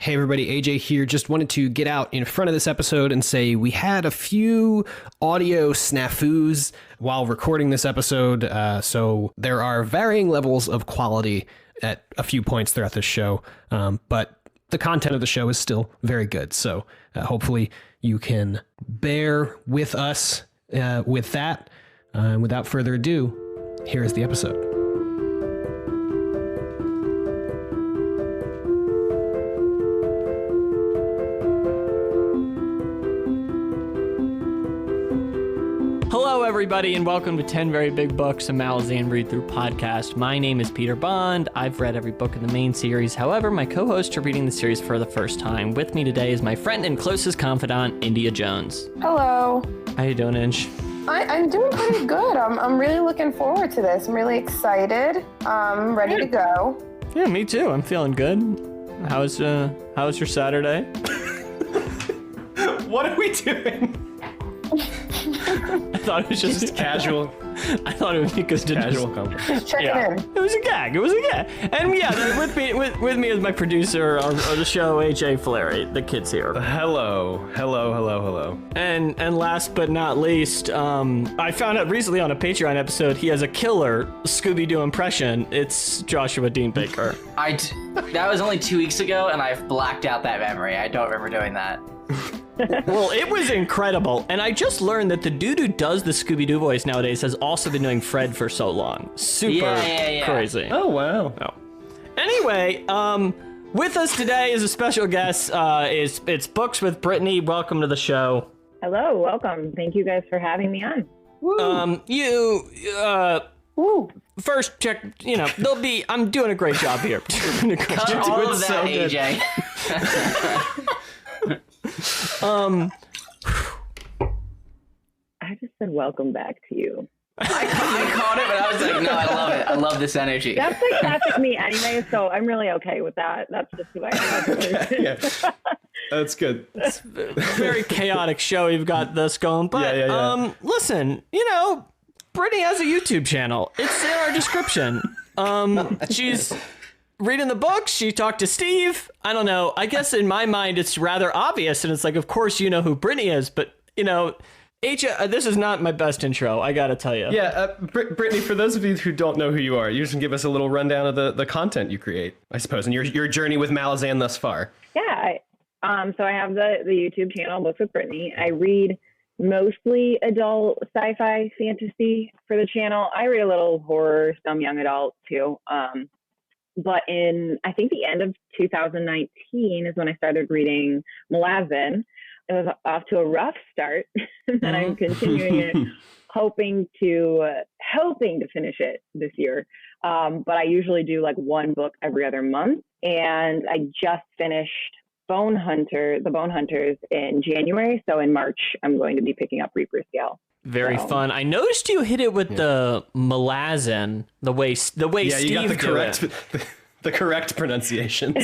Hey everybody, AJ here. Just wanted to get out in front of this episode and say we had a few audio snafus while recording this episode, so there are varying levels of quality at a few points throughout this show, but the content of the show is still very good, so hopefully you can bear with us with that. Without further ado, here is the episode. Hello, everybody, and welcome to 10 Very Big Books, a Malazan Readthrough podcast. My name is Peter Bond. I've read every book in the main series. However, my co-hosts are reading the series for the first time. With me today is my friend and closest confidant, India Jones. Hello. How you doing, Inge? I'm doing pretty good. I'm really looking forward to this. I'm really excited. I'm ready to go. Yeah, me too. I'm feeling good. How's your Saturday? What are we doing? I thought it was just casual. I thought it would be good to Casual conversation. Just checking in. It was a gag. And yeah, with me is my producer of the show, AJ Flaherty. The kid's here. Hello. And last but not least, I found out recently on a Patreon episode he has a killer Scooby-Doo impression. It's Joshua Dean Baker. That was only 2 weeks ago, and I've blacked out that memory. I don't remember doing that. Well, it was incredible, and I just learned that the dude who does the Scooby-Doo voice nowadays has also been doing Fred for so long. Super crazy. Oh, wow. Oh. Anyway, with us today is a special guest. It's Books with Brittany. Welcome to the show. Hello, welcome. Thank you guys for having me on. Woo. First check, I'm doing a great job here. Cut all of that, AJ. I just said welcome back to you. I caught it, but I was like, no, I love it. I love this energy. That's like classic me anyway, so I'm really okay with that. That's just who I am. Yeah. That's good. It's a very chaotic show. You've got this going, but listen, Brittany has a YouTube channel. It's in our description. She's reading the books. She talked to Steve. I don't know. I guess in my mind, it's rather obvious. And it's like, of course, you know who Brittany is. But, this is not my best intro. I got to tell you. Yeah. Brittany, for those of you who don't know who you are, you just give us a little rundown of the content you create, I suppose, and your journey with Malazan thus far. Yeah. So I have the YouTube channel, Books with Brittany. I read mostly adult sci-fi fantasy for the channel. I read a little horror, some young adult too. But I think the end of 2019 is when I started reading Malazan. It was off to a rough start, and I'm continuing it, hoping to finish it this year. But I usually do like one book every other month, and I just finished The Bone Hunters in January. So in March, I'm going to be picking up Reaper Scale. Very fun. I noticed you hit it with the Malazan, the way Yeah, Steve you got did the correct pronunciations.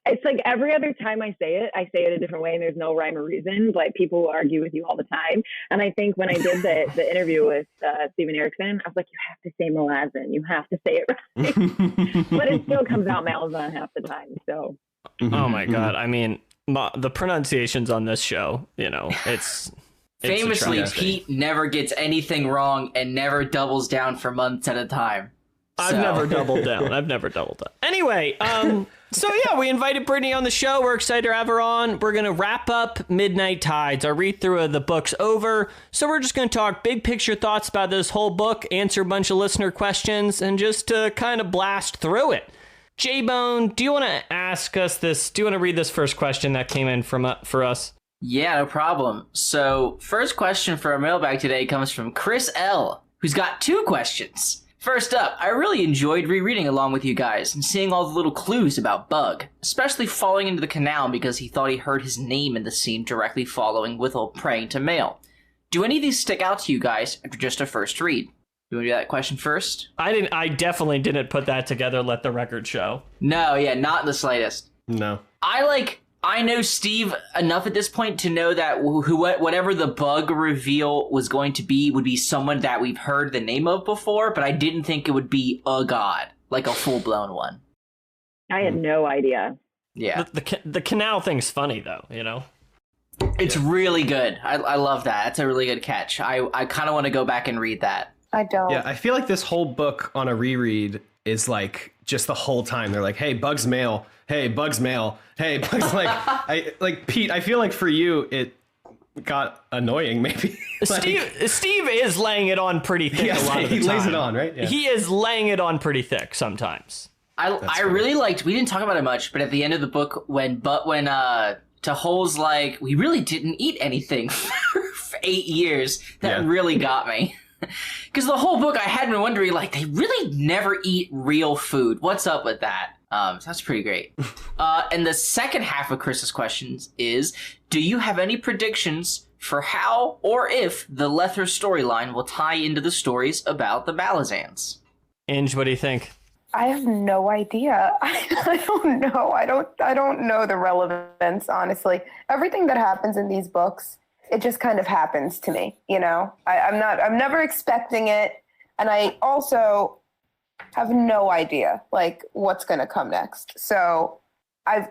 It's like every other time I say it a different way, and there's no rhyme or reason. Like, people will argue with you all the time. And I think when I did the interview with Steven Erickson, I was like, you have to say Malazan. You have to say it right. But it still comes out Malazan half the time. So. Oh my God. I mean, the pronunciations on this show, it's Famously, Pete never gets anything wrong and never doubles down for months at a time. I've never doubled down. Anyway, so yeah, we invited Brittany on the show. We're excited to have her on. We're going to wrap up Midnight Tides. Our read through of the book's over. So we're just going to talk big picture thoughts about this whole book, answer a bunch of listener questions, and just kind of blast through it. J-Bone, do you want to ask us this? Do you want to read this first question that came in for us? Yeah, no problem. So, first question for our mailbag today comes from Chris L., who's got 2 questions. First up, I really enjoyed rereading along with you guys and seeing all the little clues about Bug, especially falling into the canal because he thought he heard his name in the scene directly following Withel praying to Mail. Do any of these stick out to you guys after just a first read? You want to do that question first? I definitely didn't put that together, let the record show. No, yeah, not in the slightest. No. I know Steve enough at this point to know that whatever the Bug reveal was going to be would be someone that we've heard the name of before, but I didn't think it would be a god, like a full-blown one. I had no idea. Yeah. The canal thing's funny though, you know. It's really good. I love that. That's a really good catch. I kind of want to go back and read that. I don't. Yeah, I feel like this whole book on a reread is like just the whole time they're like, "Hey, Bugs mail. Hey, Bugs mail. Hey, Bugs." Like Pete. I feel like for you it got annoying. Maybe Steve is laying it on pretty thick. Yes, a lot of the he time. lays it on, right? Yeah. He is laying it on pretty thick sometimes. I really liked. We didn't talk about it much, but at the end of the book, when Tahol's like, we really didn't eat anything for 8 years. That really got me. Because the whole book, I had been wondering, like, they really never eat real food. What's up with that? So that's pretty great. And the second half of Chris's questions is, do you have any predictions for how or if the Lether storyline will tie into the stories about the Malazans? Inge, what do you think? I have no idea. I don't know. I don't know the relevance, honestly. Everything that happens in these books, it just kind of happens to me, you know? I'm never expecting it. And I also have no idea, like, what's going to come next. So there's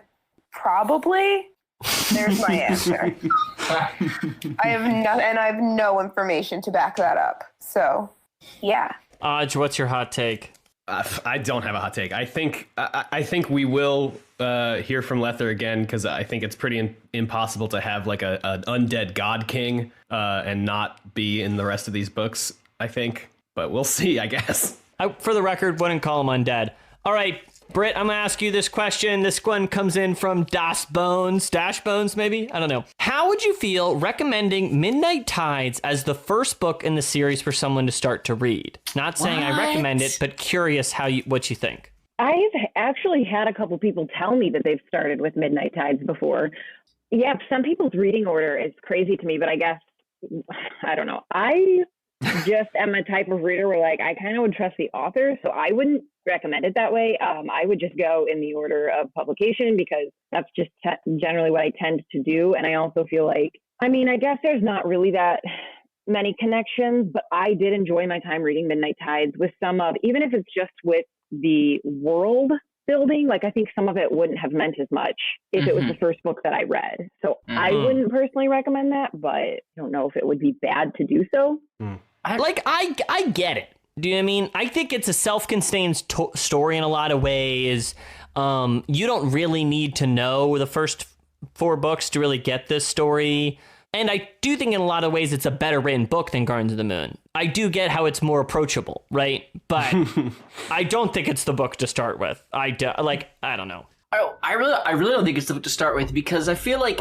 my answer. I have no information to back that up. So, yeah. Aj, what's your hot take? I don't have a hot take. I think we will hear from Lether again, because I think it's pretty impossible to have like an undead god king and not be in the rest of these books, I think. But we'll see, I guess. I, for the record, wouldn't call him undead. All right, Britt, I'm going to ask you this question. This one comes in from Dash Bones, maybe? I don't know. How would you feel recommending Midnight Tides as the first book in the series for someone to start to read? Not saying I recommend it, but curious what you think. I've actually had a couple people tell me that they've started with Midnight Tides before. Yeah, some people's reading order is crazy to me, but I guess, I don't know. I just am a type of reader where, like, I kind of would trust the author, so I wouldn't recommend it that way. I would just go in the order of publication, because that's just generally what I tend to do. And I also feel like, I mean, I guess there's not really that many connections, but I did enjoy my time reading Midnight Tides with even if it's just with the world building, like, I think some of it wouldn't have meant as much if it was the first book that I read. So I wouldn't personally recommend that, but I don't know if it would be bad to do so. I get it. Do you know what I mean? I think it's a self-contained story in a lot of ways. You don't really need to know the first 4 books to really get this story. And I do think in a lot of ways it's a better written book than Gardens of the Moon. I do get how it's more approachable, right? But I don't think it's the book to start with. I don't know. I really don't think it's the book to start with, because I feel like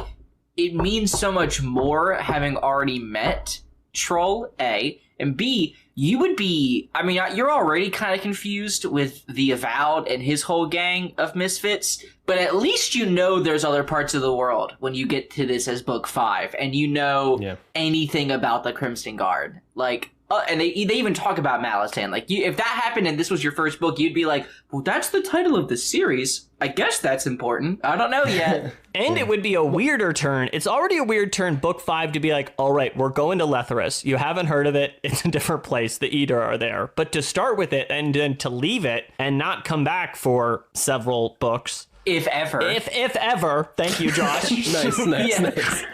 it means so much more having already met Troll, A, and B, you would be, I mean, you're already kind of confused with the Avowed and his whole gang of misfits, but at least you know there's other parts of the world when you get to this as book 5, and you know anything about the Crimson Guard. Like, and they even talk about Malazan. Like, if that happened and this was your first book, you'd be like, well, that's the title of the series. I guess that's important. I don't know yet. And it would be a weirder turn. It's already a weird turn, book 5, to be like, all right, we're going to Letherus. You haven't heard of it. It's a different place. The Eater are there. But to start with it and then to leave it and not come back for several books. If ever. If ever. Thank you, Josh. Nice.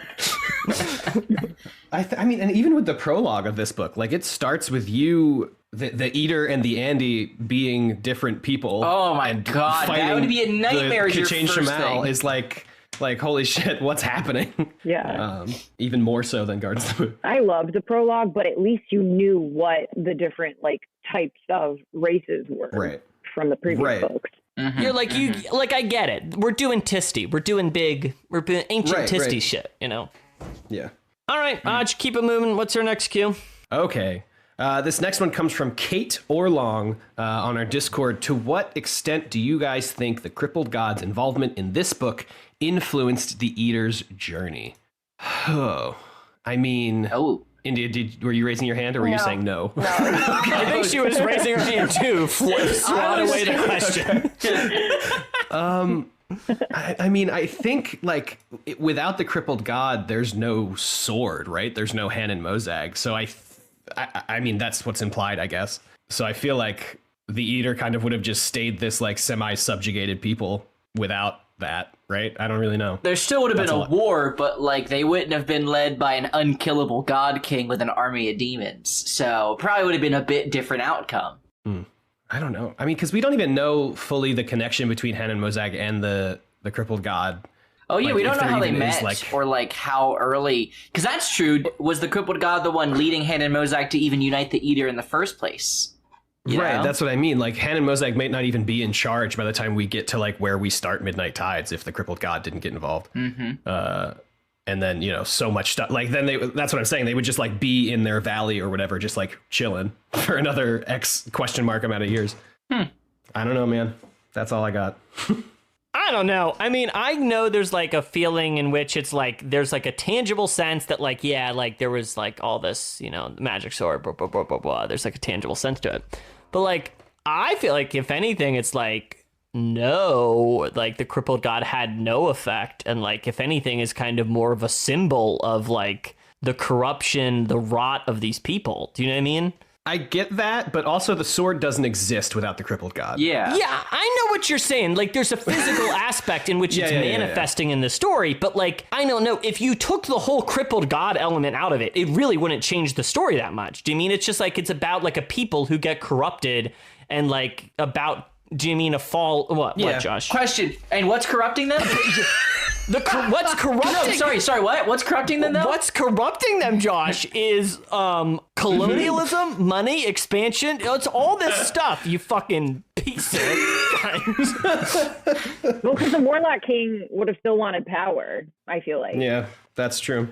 I mean, and even with the prologue of this book, like, it starts with you, the Eater and the Andy being different people. Oh my god, that would be a nightmare. Your first thing is like holy shit, what's happening? Yeah. Even more so than Gardens of the Moon. I loved the prologue, but at least you knew what the different, like, types of races were from the previous books. Mm-hmm. You're like, I get it. We're doing Tisty. We're doing ancient Tisty shit, you know? Yeah. All right, Aj, keep it moving. What's our next cue? Okay. This next one comes from Kate Orlong on our Discord. To what extent do you guys think the Crippled God's involvement in this book influenced the Eater's journey? Oh, I mean... Oh. India, were you raising your hand, or were you saying no? No. I think she was raising her hand too. Swat away the question. I mean, I think, like, without the Crippled God, there's no sword, right? There's no Hanan Mozag. So I mean, that's what's implied, I guess. So I feel like the Eater kind of would have just stayed this, like, semi-subjugated people without that. right? I don't really know. There still would have been That's a war, but like they wouldn't have been led by an unkillable god king with an army of demons. So probably would have been a bit different outcome. I don't know. I mean, because we don't even know fully the connection between Han and Mozag and the crippled god. Oh yeah, Like, we don't if know there how they even is, met like- or like how early. Because that's true. Was the crippled god the one leading Han and Mozag to even unite the Eater in the first place? You Right, know? that's what I mean. Like, Han and Mozag might not even be in charge by the time we get to like where we start Midnight Tides if the crippled god didn't get involved. And then, you know, so much stuff. Like, then that's what I'm saying. They would just like be in their valley or whatever, just like chilling for another X question mark amount of years. I don't know, man. That's all I got. I don't know. I mean, I know there's like a feeling in which it's like there's like a tangible sense that like, yeah, like there was like all this, you know, magic sword, blah, blah, blah, blah, blah. There's like a tangible sense to it. But like, I feel like if anything, it's like, no, like the crippled god had no effect. And like, if anything, is kind of more of a symbol of like the corruption, the rot of these people. Do you know what I mean? I get that, but also the sword doesn't exist without the crippled god. Yeah. Yeah, I know what you're saying. Like, there's a physical aspect in which it's manifesting in the story, but like, I don't know. If you took the whole crippled god element out of it, it really wouldn't change the story that much. Do you mean it's just like it's about like a people who get corrupted and like about? Do you mean a fall? What, Josh? Question. And what's corrupting them? What's corrupting? No, sorry. What? What's corrupting them though? What's corrupting them, Josh, is colonialism, money, expansion. It's all this stuff, you fucking piece of guys. Well, because the Warlock King would have still wanted power, I feel like. Yeah, that's true.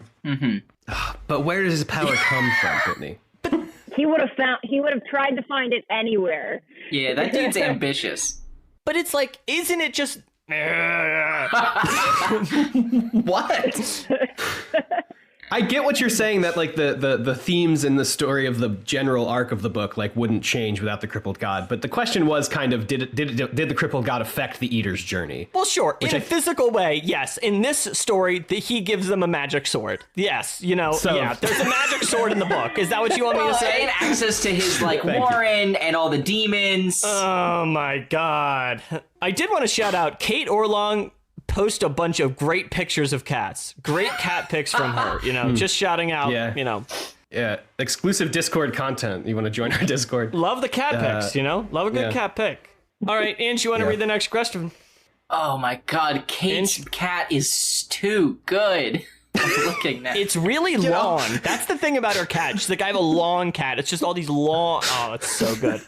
But where does his power come from, Brittany? He would have tried to find it anywhere. Yeah, that dude's ambitious. But it's like, isn't it just... What? I get what you're saying, that like the themes in the story of the general arc of the book like wouldn't change without the crippled god. But the question was kind of, did the crippled god affect the Eater's journey? Well, sure. In a physical way, yes. In this story, he gives them a magic sword. Yes, you know, yeah. There's a magic sword in the book. Is that what you want me to say? And access to his like warren and all the demons. Oh my god. I did want to shout out Kate Orlong. Post a bunch of great pictures of cats. Great cat pics from her, you know, just shouting out, you know. Yeah, exclusive Discord content. You want to join our Discord? Love the cat pics, you know? Love a good cat pic. All right, Ange, you want to read the next question? Oh my god, Kate's cat is too good. I'm looking now. It's really long. That's the thing about her cat. She's like, I have a long cat. It's just all these long... Oh, it's so good.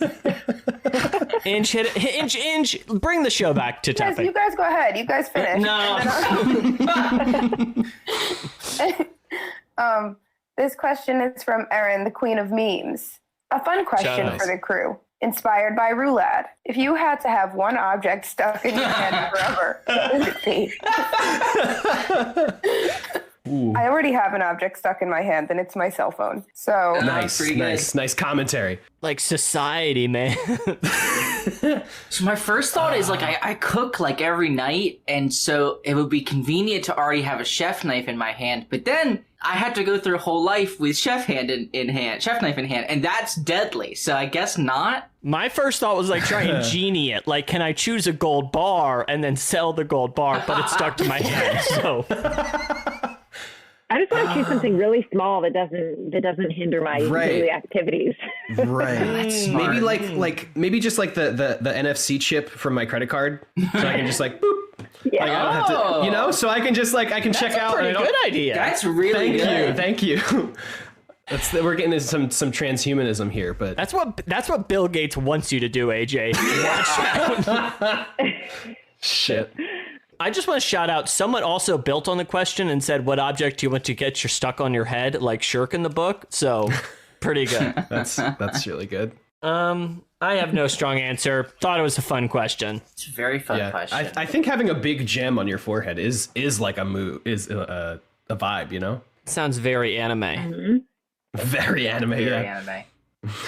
Inch, bring the show back to topic. You guys go ahead. You guys finish. No. This question is from Erin, the queen of memes. A fun question for the crew. Inspired by Roulade. If you had to have one object stuck in your hand forever, what would it be? I already have an object stuck in my hand, and it's my cell phone. So nice commentary. Like society, man. So my first thought is like I cook like every night, and so it would be convenient to already have a chef knife in my hand. But then I had to go through a whole life with chef knife in hand, and that's deadly. So I guess not. My first thought was like try and genie it. Like, can I choose a gold bar and then sell the gold bar, but it's stuck to my hand. So I just want to choose something really small that doesn't hinder my daily activities. Right. Maybe maybe just like the NFC chip from my credit card, so I can just like boop. Yeah. Like, I don't have to, you know, so I can just like check out. Pretty good idea. That's really good. Thank you. We're getting into some transhumanism here, but that's what Bill Gates wants you to do, AJ. Watch out. Shit. I just want to shout out, someone also built on the question and said, what object do you want to get your stuck on your head, like Shirk in the book? So, pretty good. That's really good. I have no strong answer. Thought it was a fun question. It's a very fun question. I think having a big gem on your forehead is like a vibe, you know? Sounds very anime. Mm-hmm. Very anime, Very anime.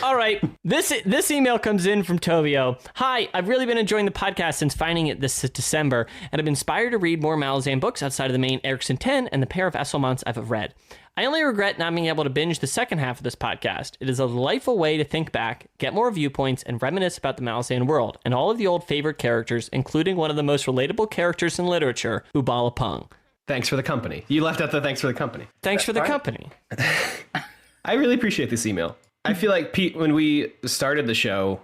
All right. This email comes in from Tovio. Hi, I've really been enjoying the podcast since finding it this December, and I've been inspired to read more Malazan books outside of the main Erickson 10 and the pair of Esselmonts I've read. I only regret not being able to binge the second half of this podcast. It is a delightful way to think back, get more viewpoints, and reminisce about the Malazan world and all of the old favorite characters, including one of the most relatable characters in literature, Ubala Pung. Thanks for the company. You left out the thanks for the company. Thanks for the company. I really appreciate this email. I feel like, Pete, when we started the show,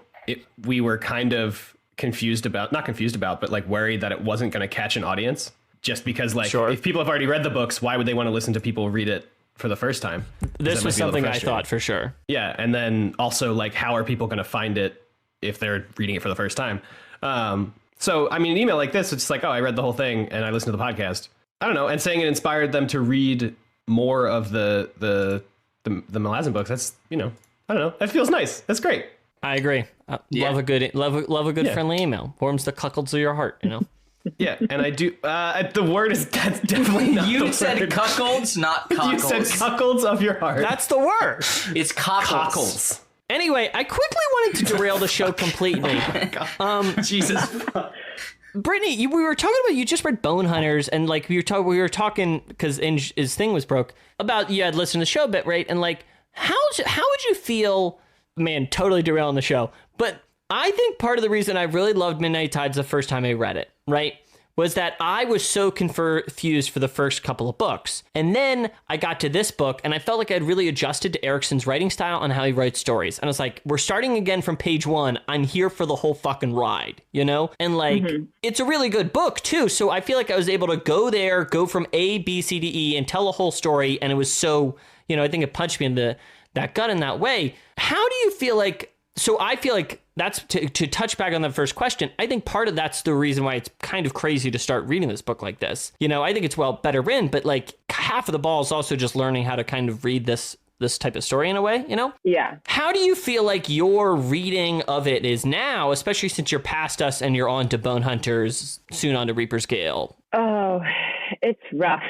we were kind of not confused about, but like worried that it wasn't going to catch an audience. Just because, like, if people have already read the books, why would they want to listen to people read it for the first time? This was something I thought for sure. Yeah, and then also, like, how are people going to find it if they're reading it for the first time? So, I mean, an email like this, it's like, oh, I read the whole thing and I listened to the podcast. I don't know, and saying it inspired them to read more of the Malazan books. That's, you know, I don't know. That feels nice. That's great. I agree. Love a good friendly email. Warms the cuckolds of your heart, you know. Yeah, and I do. The word is that's definitely not. You the said word. cuckolds, not cockles. You said cuckolds of your heart. That's the word. It's cockles. Cockles. Anyway, I quickly wanted to derail the show completely. Jesus. Brittany, we were talking about, you just read Bone Hunters, and like we were talking because his thing was broke about you had listened to the show a bit, right? And like how would you feel? Man, totally derailing the show, but I think part of the reason I really loved Midnight Tides the first time I read it, right, was that I was so confused for the first couple of books. And then I got to this book and I felt like I'd really adjusted to Erickson's writing style and how he writes stories. And I was like, we're starting again from page 1. I'm here for the whole fucking ride, you know? And like, it's a really good book too. So I feel like I was able to go from A, B, C, D, E and tell a whole story. And it was so, you know, I think it punched me in that gut in that way. How do you feel like, so I feel like that's to touch back on the first question. I think part of that's the reason why it's kind of crazy to start reading this book like this. You know, I think it's better written, but like half of the ball is also just learning how to kind of read this type of story in a way, you know? Yeah. How do you feel like your reading of it is now, especially since you're past us and you're on to Bone Hunters, soon on to Reaper's Gale? Oh, it's rough.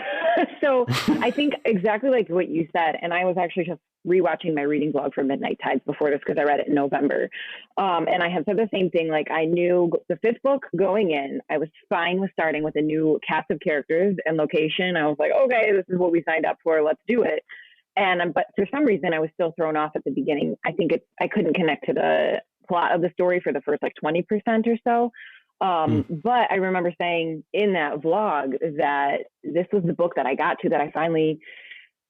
So I think exactly like what you said, and I was actually just rewatching my reading blog for Midnight Tides before this because I read it in November. And I had said the same thing. Like I knew the 5th book going in, I was fine with starting with a new cast of characters and location. I was like, okay, this is what we signed up for. Let's do it. But for some reason I was still thrown off at the beginning. I think I couldn't connect to the plot of the story for the first like 20% or so. But I remember saying in that vlog that this was the book that I got to, that I finally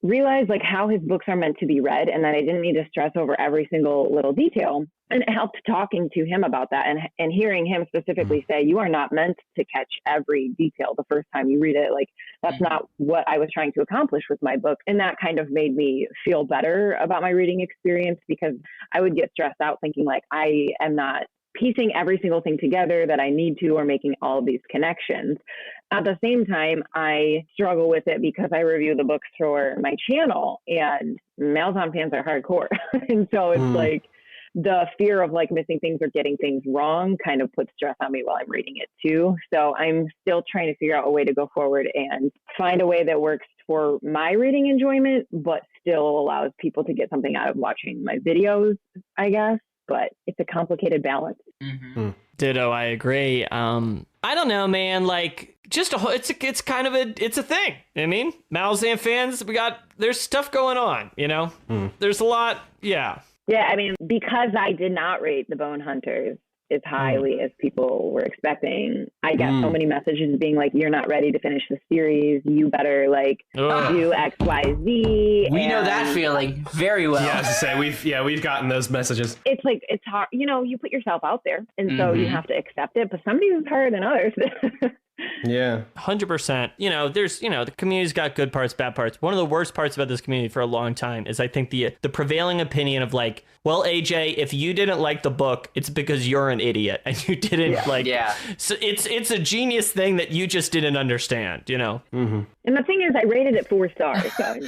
realized like how his books are meant to be read and that I didn't need to stress over every single little detail. And it helped talking to him about that and hearing him specifically say, you are not meant to catch every detail the first time you read it. Like that's not what I was trying to accomplish with my book. And that kind of made me feel better about my reading experience because I would get stressed out thinking like I am not piecing every single thing together that I need to or making all of these connections. At the same time, I struggle with it because I review the books for my channel and Malazan fans are hardcore. And so it's like the fear of like missing things or getting things wrong kind of puts stress on me while I'm reading it too. So I'm still trying to figure out a way to go forward and find a way that works for my reading enjoyment, but still allows people to get something out of watching my videos, I guess. But it's a complicated balance. Ditto, I agree. I don't know, man. Like, just it's kind of it's a thing. I mean, Malazan fans, there's stuff going on. You know, there's a lot. Yeah. Yeah, I mean, because I did not rate the Bone Hunters as highly as people were expecting, I got so many messages being like, "You're not ready to finish the series. You better like do X, Y, Z." We know that feeling very well. Yeah, I was to say we've gotten those messages. It's like it's hard, you know. You put yourself out there, and so you have to accept it. But some days it's harder than others. Yeah, 100%. You know, the community's got good parts, bad parts. One of the worst parts about this community for a long time is I think the prevailing opinion of like, well, AJ, if you didn't like the book, it's because you're an idiot and you didn't So it's a genius thing that you just didn't understand, you know? And the thing is, I rated it 4 stars. So,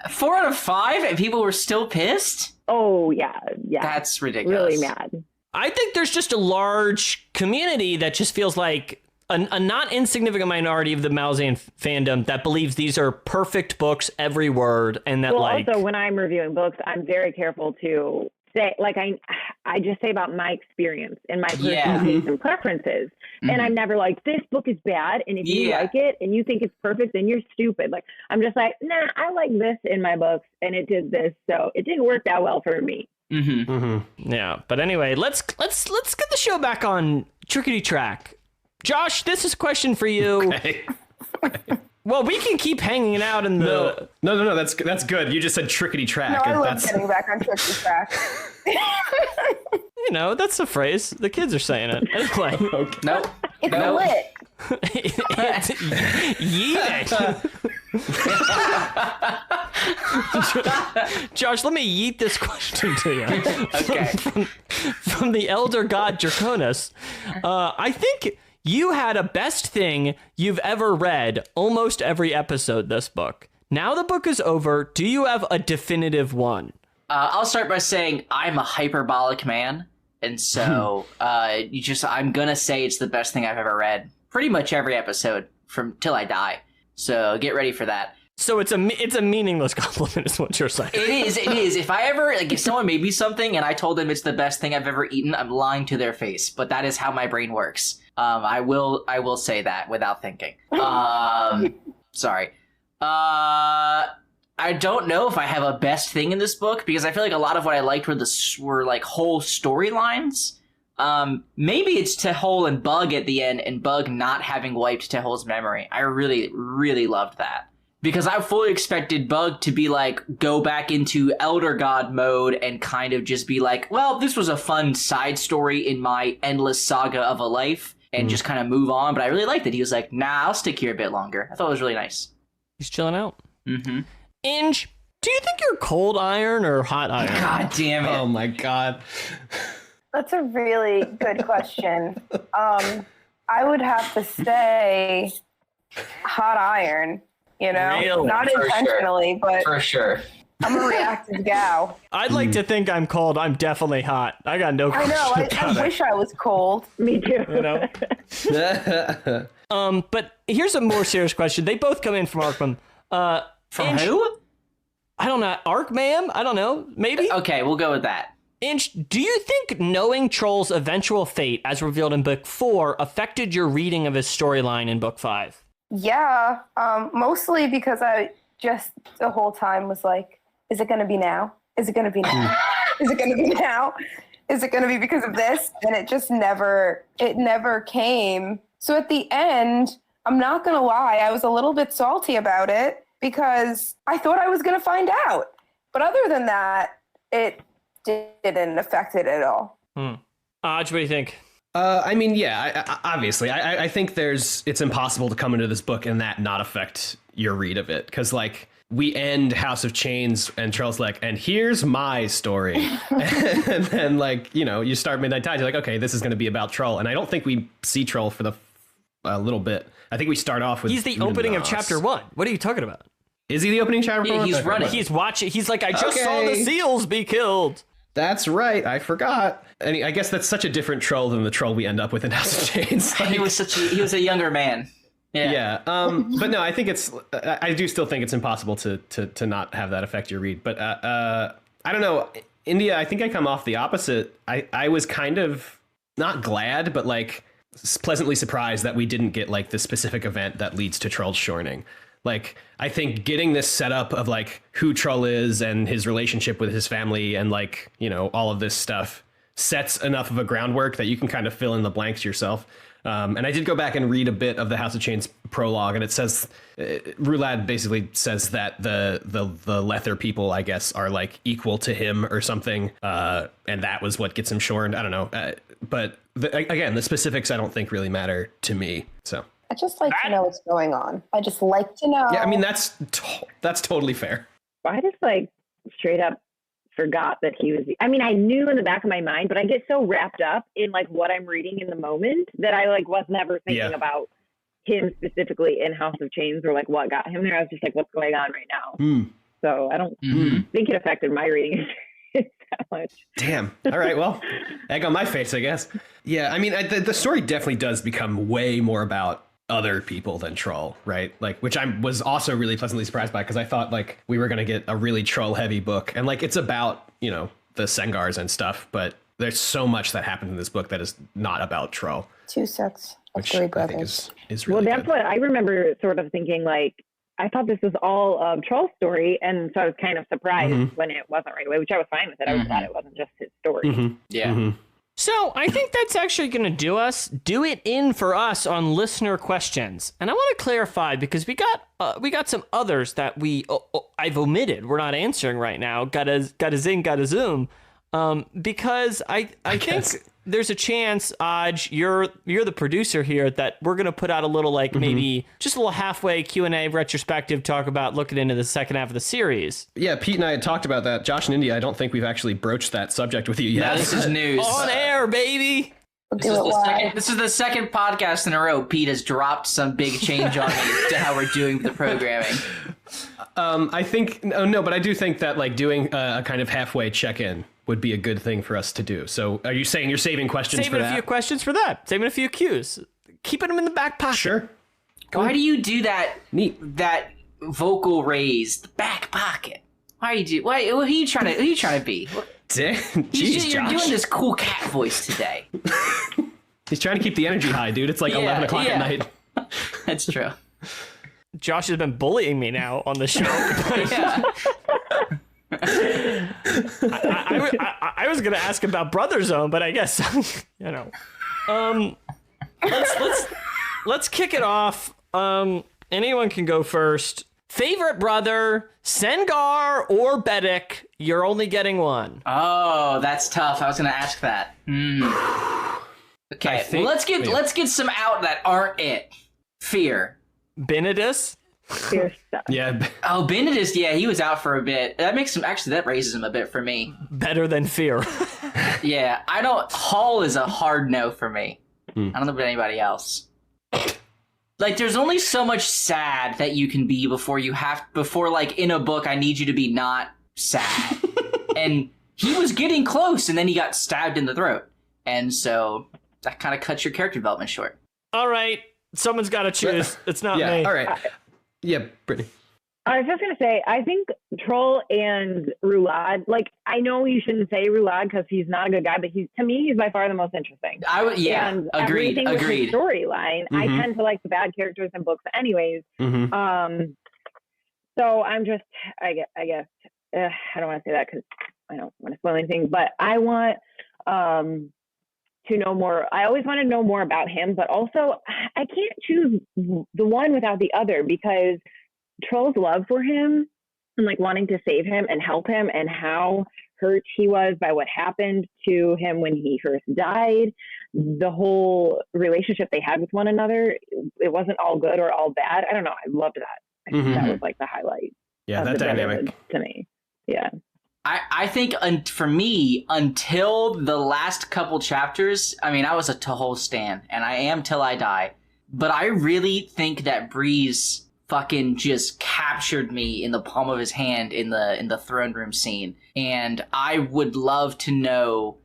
4 out of 5 and people were still pissed? Oh, yeah. That's ridiculous. Really mad. I think there's just a large community that just feels like a not insignificant minority of the Malazan fandom that believes these are perfect books, every word, and that also when I'm reviewing books, I'm very careful to say, like, I just say about my experience and my personal Yeah. tastes and preferences. And I'm never like, this book is bad, and if you like it and you think it's perfect, then you're stupid. Like, I'm just like, nah, I like this in my books, and it did this, so it didn't work that well for me. Yeah, but anyway, let's get the show back on trickety track. Josh, this is a question for you. Okay. Well, we can keep hanging out in the. No. That's good. You just said trickety track. No, I and love that's getting back on tricky track. You know, that's a phrase. The kids are saying it. Anyway. Nope. It's Nope. lit. Yeet it. Josh, let me yeet this question to you. Okay. From the elder god Draconis. I think you had a best thing you've ever read almost every episode this book. Now the book is over. Do you have a definitive one? I'll start by saying I'm a hyperbolic man, and so I'm gonna say it's the best thing I've ever read. Pretty much every episode from till I die. So get ready for that. So it's a meaningless compliment is what you're saying. It is. If I ever, like, if someone made me something and I told them it's the best thing I've ever eaten, I'm lying to their face. But that is how my brain works. I will say that without thinking. Sorry. I don't know if I have a best thing in this book, because I feel like a lot of what I liked were like whole storylines. Maybe it's Tehol and Bug at the end, and Bug not having wiped Tehol's memory. I really, really loved that. Because I fully expected Bug to be like, go back into Elder God mode and kind of just be like, well, this was a fun side story in my endless saga of a life, and just kind of move on. But I really liked it. He was like, nah, I'll stick here a bit longer. I thought it was really nice. He's chilling out. Mm-hmm. Inge, do you think you're cold iron or hot iron? God damn it. oh my god. That's a really good question. I would have to say hot iron, you know? Really? Not For intentionally, but For sure. I'm a reactive gal. I'd like to think I'm cold. I'm definitely hot. I got no I question know. about I it. wish I was cold. Me too. You know? But here's a more serious question. They both come in from Arkham. From Inge, who? I don't know. Ark, ma'am? I don't know. Maybe? Okay, we'll go with that. Inge, do you think knowing Troll's eventual fate, as revealed in Book 4, affected your reading of his storyline in Book 5? Yeah, mostly because I just the whole time was like, is it going to be now? Is it going to be now? Is it going to be now? Is it going to be because of this? And it just never came. So at the end, I'm not going to lie, I was a little bit salty about it because I thought I was going to find out. But other than that, it didn't affect it at all. Aj, what do you think? I mean, yeah, obviously, I think it's impossible to come into this book and that not affect your read of it. Because, like, we end House of Chains and Troll's like, and here's my story. And then, like, you know, you start Midnight Tides, you're like, okay, this is going to be about Troll. And I don't think we see Troll for a little bit. I think we start off with... He's the opening of Chapter 1. What are you talking about? Is he the opening chapter? Yeah, he's running. He's watching. He's like, I just saw the seals be killed. That's right. I forgot. And I guess that's such a different Troll than the Troll we end up with in House of Chains. He was a younger man. Yeah. But no, I think I do still think it's impossible to not have that affect your read. But I don't know. India, I think I come off the opposite. I was kind of not glad, but like pleasantly surprised that we didn't get like the specific event that leads to Troll's shortening. Like, I think getting this setup of like who Troll is and his relationship with his family and like, you know, all of this stuff sets enough of a groundwork that you can kind of fill in the blanks yourself. And I did go back and read a bit of the House of Chains prologue, and it says Rulad basically says that the Lether people, I guess, are like equal to him or something. And that was what gets him shorn. I don't know. But again, the specifics I don't think really matter to me. So I just like to know what's going on. I just like to know. yeah, I mean, that's totally fair. I just like straight up forgot that he was, I mean, I knew in the back of my mind, but I get so wrapped up in like what I'm reading in the moment that I like was never thinking about him specifically in House of Chains or like what got him there. I was just like, what's going on right now? So I don't think it affected my reading that much. Damn. All right. Well, egg on my face, I guess. Yeah. I mean, the story definitely does become way more about other people than Troll, right? Like, which I was also really pleasantly surprised by, because I thought like we were going to get a really Troll heavy book, and like it's about, you know, the Sengars and stuff, but there's so much that happened in this book that is not about Troll. 2 sets of Which 3 I brothers. think is really Well, that's good. what I remember sort of thinking, like, I thought this was all Troll's story, and so I was kind of surprised when it wasn't right away, which I was fine with it. I was glad it wasn't just his story. Yeah. So I think that's actually going to do it in for us on listener questions. And I want to clarify because we got some others that I've omitted. We're not answering right now. Got a zing, got a zoom. Because I think there's a chance, Aj, you're the producer here, that we're going to put out a little maybe just a little halfway Q&A retrospective talk about looking into the second half of the series. Yeah, Pete and I had talked about that. Josh and India, I don't think we've actually broached that subject with you yet. No, this is news. On air, baby. We'll do it live. This is the second podcast in a row Pete has dropped some big change on me to how we're doing the programming. I think but I do think that doing a kind of halfway check-in would be a good thing for us to do. So are you saying you're saving questions for Saving that? a few questions for that. Saving a few cues. Keeping them in the back pocket. Sure. Why do you do that? Neat. That vocal raise, the back pocket. Why are you do? Why? Who are you trying to be? Jeez, You're Josh. doing this cool cat voice today. He's trying to keep the energy high, dude. It's like 11 o'clock at night. That's true. Josh has been bullying me now on the show. Yeah. I was gonna ask about Brother Zone, but I guess let's kick it off. Anyone can go first. Favorite brother, Sengar or Bedek? You're only getting one. Oh, that's tough. I was going to ask that. Okay, well, let's get some out that aren't it. Fear. Benedus? Fear stuff. Yeah. Oh, Benedict, yeah, he was out for a bit. That makes him, actually, that raises him a bit for me. Better than Fear. Yeah, Hall is a hard no for me. I don't know about anybody else. Like, there's only so much sad that you can be before in a book, I need you to be not sad. And he was getting close, and then he got stabbed in the throat. And so that kind of cuts your character development short. All right, someone's got to choose. It's not Yeah, me. all right. Yeah, Brittany. I was just going to say, I think Troll and Roulade, I know you shouldn't say Roulade because he's not a good guy, but to me, he's by far the most interesting. And everything with his storyline. I tend to like the bad characters in books anyways. So I'm just, I guess, I don't want to say that because I don't want to spoil anything, but I want to know more. I always want to know more about him, but also I can't choose the one without the other because Troll's love for him and wanting to save him and help him and how hurt he was by what happened to him when he first died, the whole relationship they had with one another, it wasn't all good or all bad. I don't know. I loved that. I think that was the highlight. Yeah, of that the dynamic to me. Yeah. I think for me, until the last couple chapters, I mean, I was a Tahol stan, and I am till I die. But I really think that Breeze fucking just captured me in the palm of his hand in the throne room scene, and I would love to know.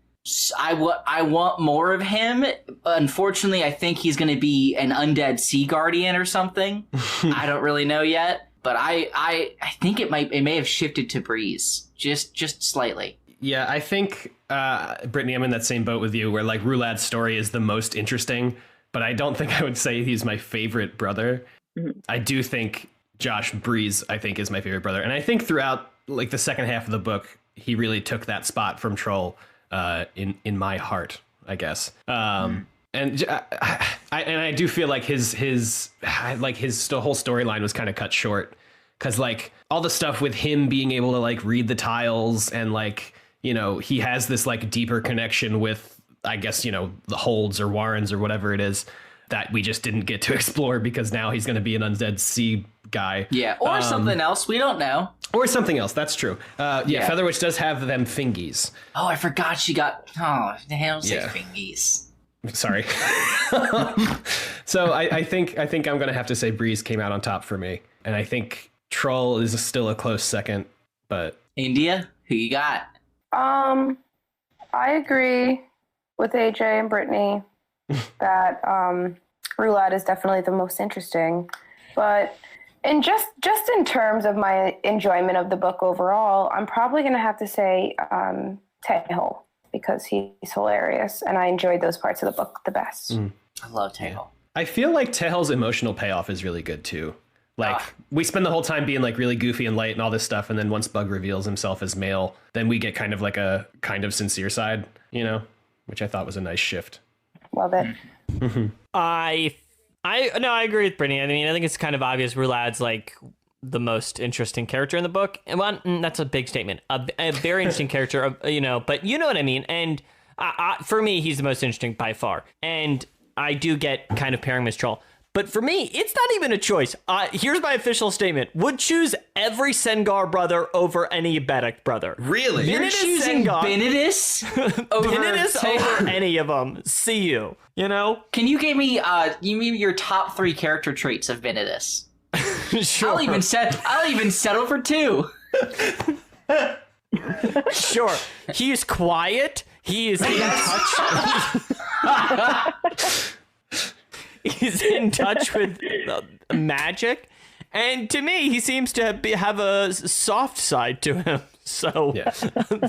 I want more of him. Unfortunately, I think he's going to be an undead sea guardian or something. I don't really know yet, but I think it may have shifted to Breeze just slightly. Yeah, I think Brittany, I'm in that same boat with you, where Roulade's story is the most interesting, but I don't think I would say he's my favorite brother. I do think Josh Breeze, I think, is my favorite brother. And I think throughout the second half of the book, he really took that spot from Troll in my heart, I guess. And I do feel like his the whole storyline was kind of cut short because all the stuff with him being able to read the tiles and he has this deeper connection with, I guess, the Holds or Warrens or whatever it is, that we just didn't get to explore because now he's going to be an undead sea guy. Yeah, or something else. We don't know. Or something else. That's true. Yeah, Featherwitch does have them fingies. Oh, I forgot she got... Oh, the hell say fingies. Sorry. So I think I'm going to have to say Breeze came out on top for me. And I think Troll is still a close second, but... India, who you got? I agree with AJ and Brittany that Roulade is definitely the most interesting. But just in terms of my enjoyment of the book overall, I'm probably going to have to say Teho because he's hilarious, and I enjoyed those parts of the book the best. I love Teho. I feel like Tehel's emotional payoff is really good too. Like we spend the whole time being like really goofy and light and all this stuff, and then once Bug reveals himself as male, then we get kind of like a kind of sincere side, you know, which I thought was a nice shift. Love it. I agree with Brittany. I mean, I think it's kind of obvious Roulad's like the most interesting character in the book, and well, that's a big statement. A very interesting character, you know, but you know what I mean. And for me, he's the most interesting by far. And I do get kind of pairing Miss Troll. But for me, it's not even a choice. Here's my official statement. Would choose every Sengar brother over any Bedek brother. Really? You're choosing Benedis over Benedis over any of them. See you. You know? Can you give me your top 3 character traits of Benedis? Sure. I'll even settle for 2. Sure. He is quiet. He is in touch. He's in touch with magic, and to me, he seems to have a soft side to him. So, yeah.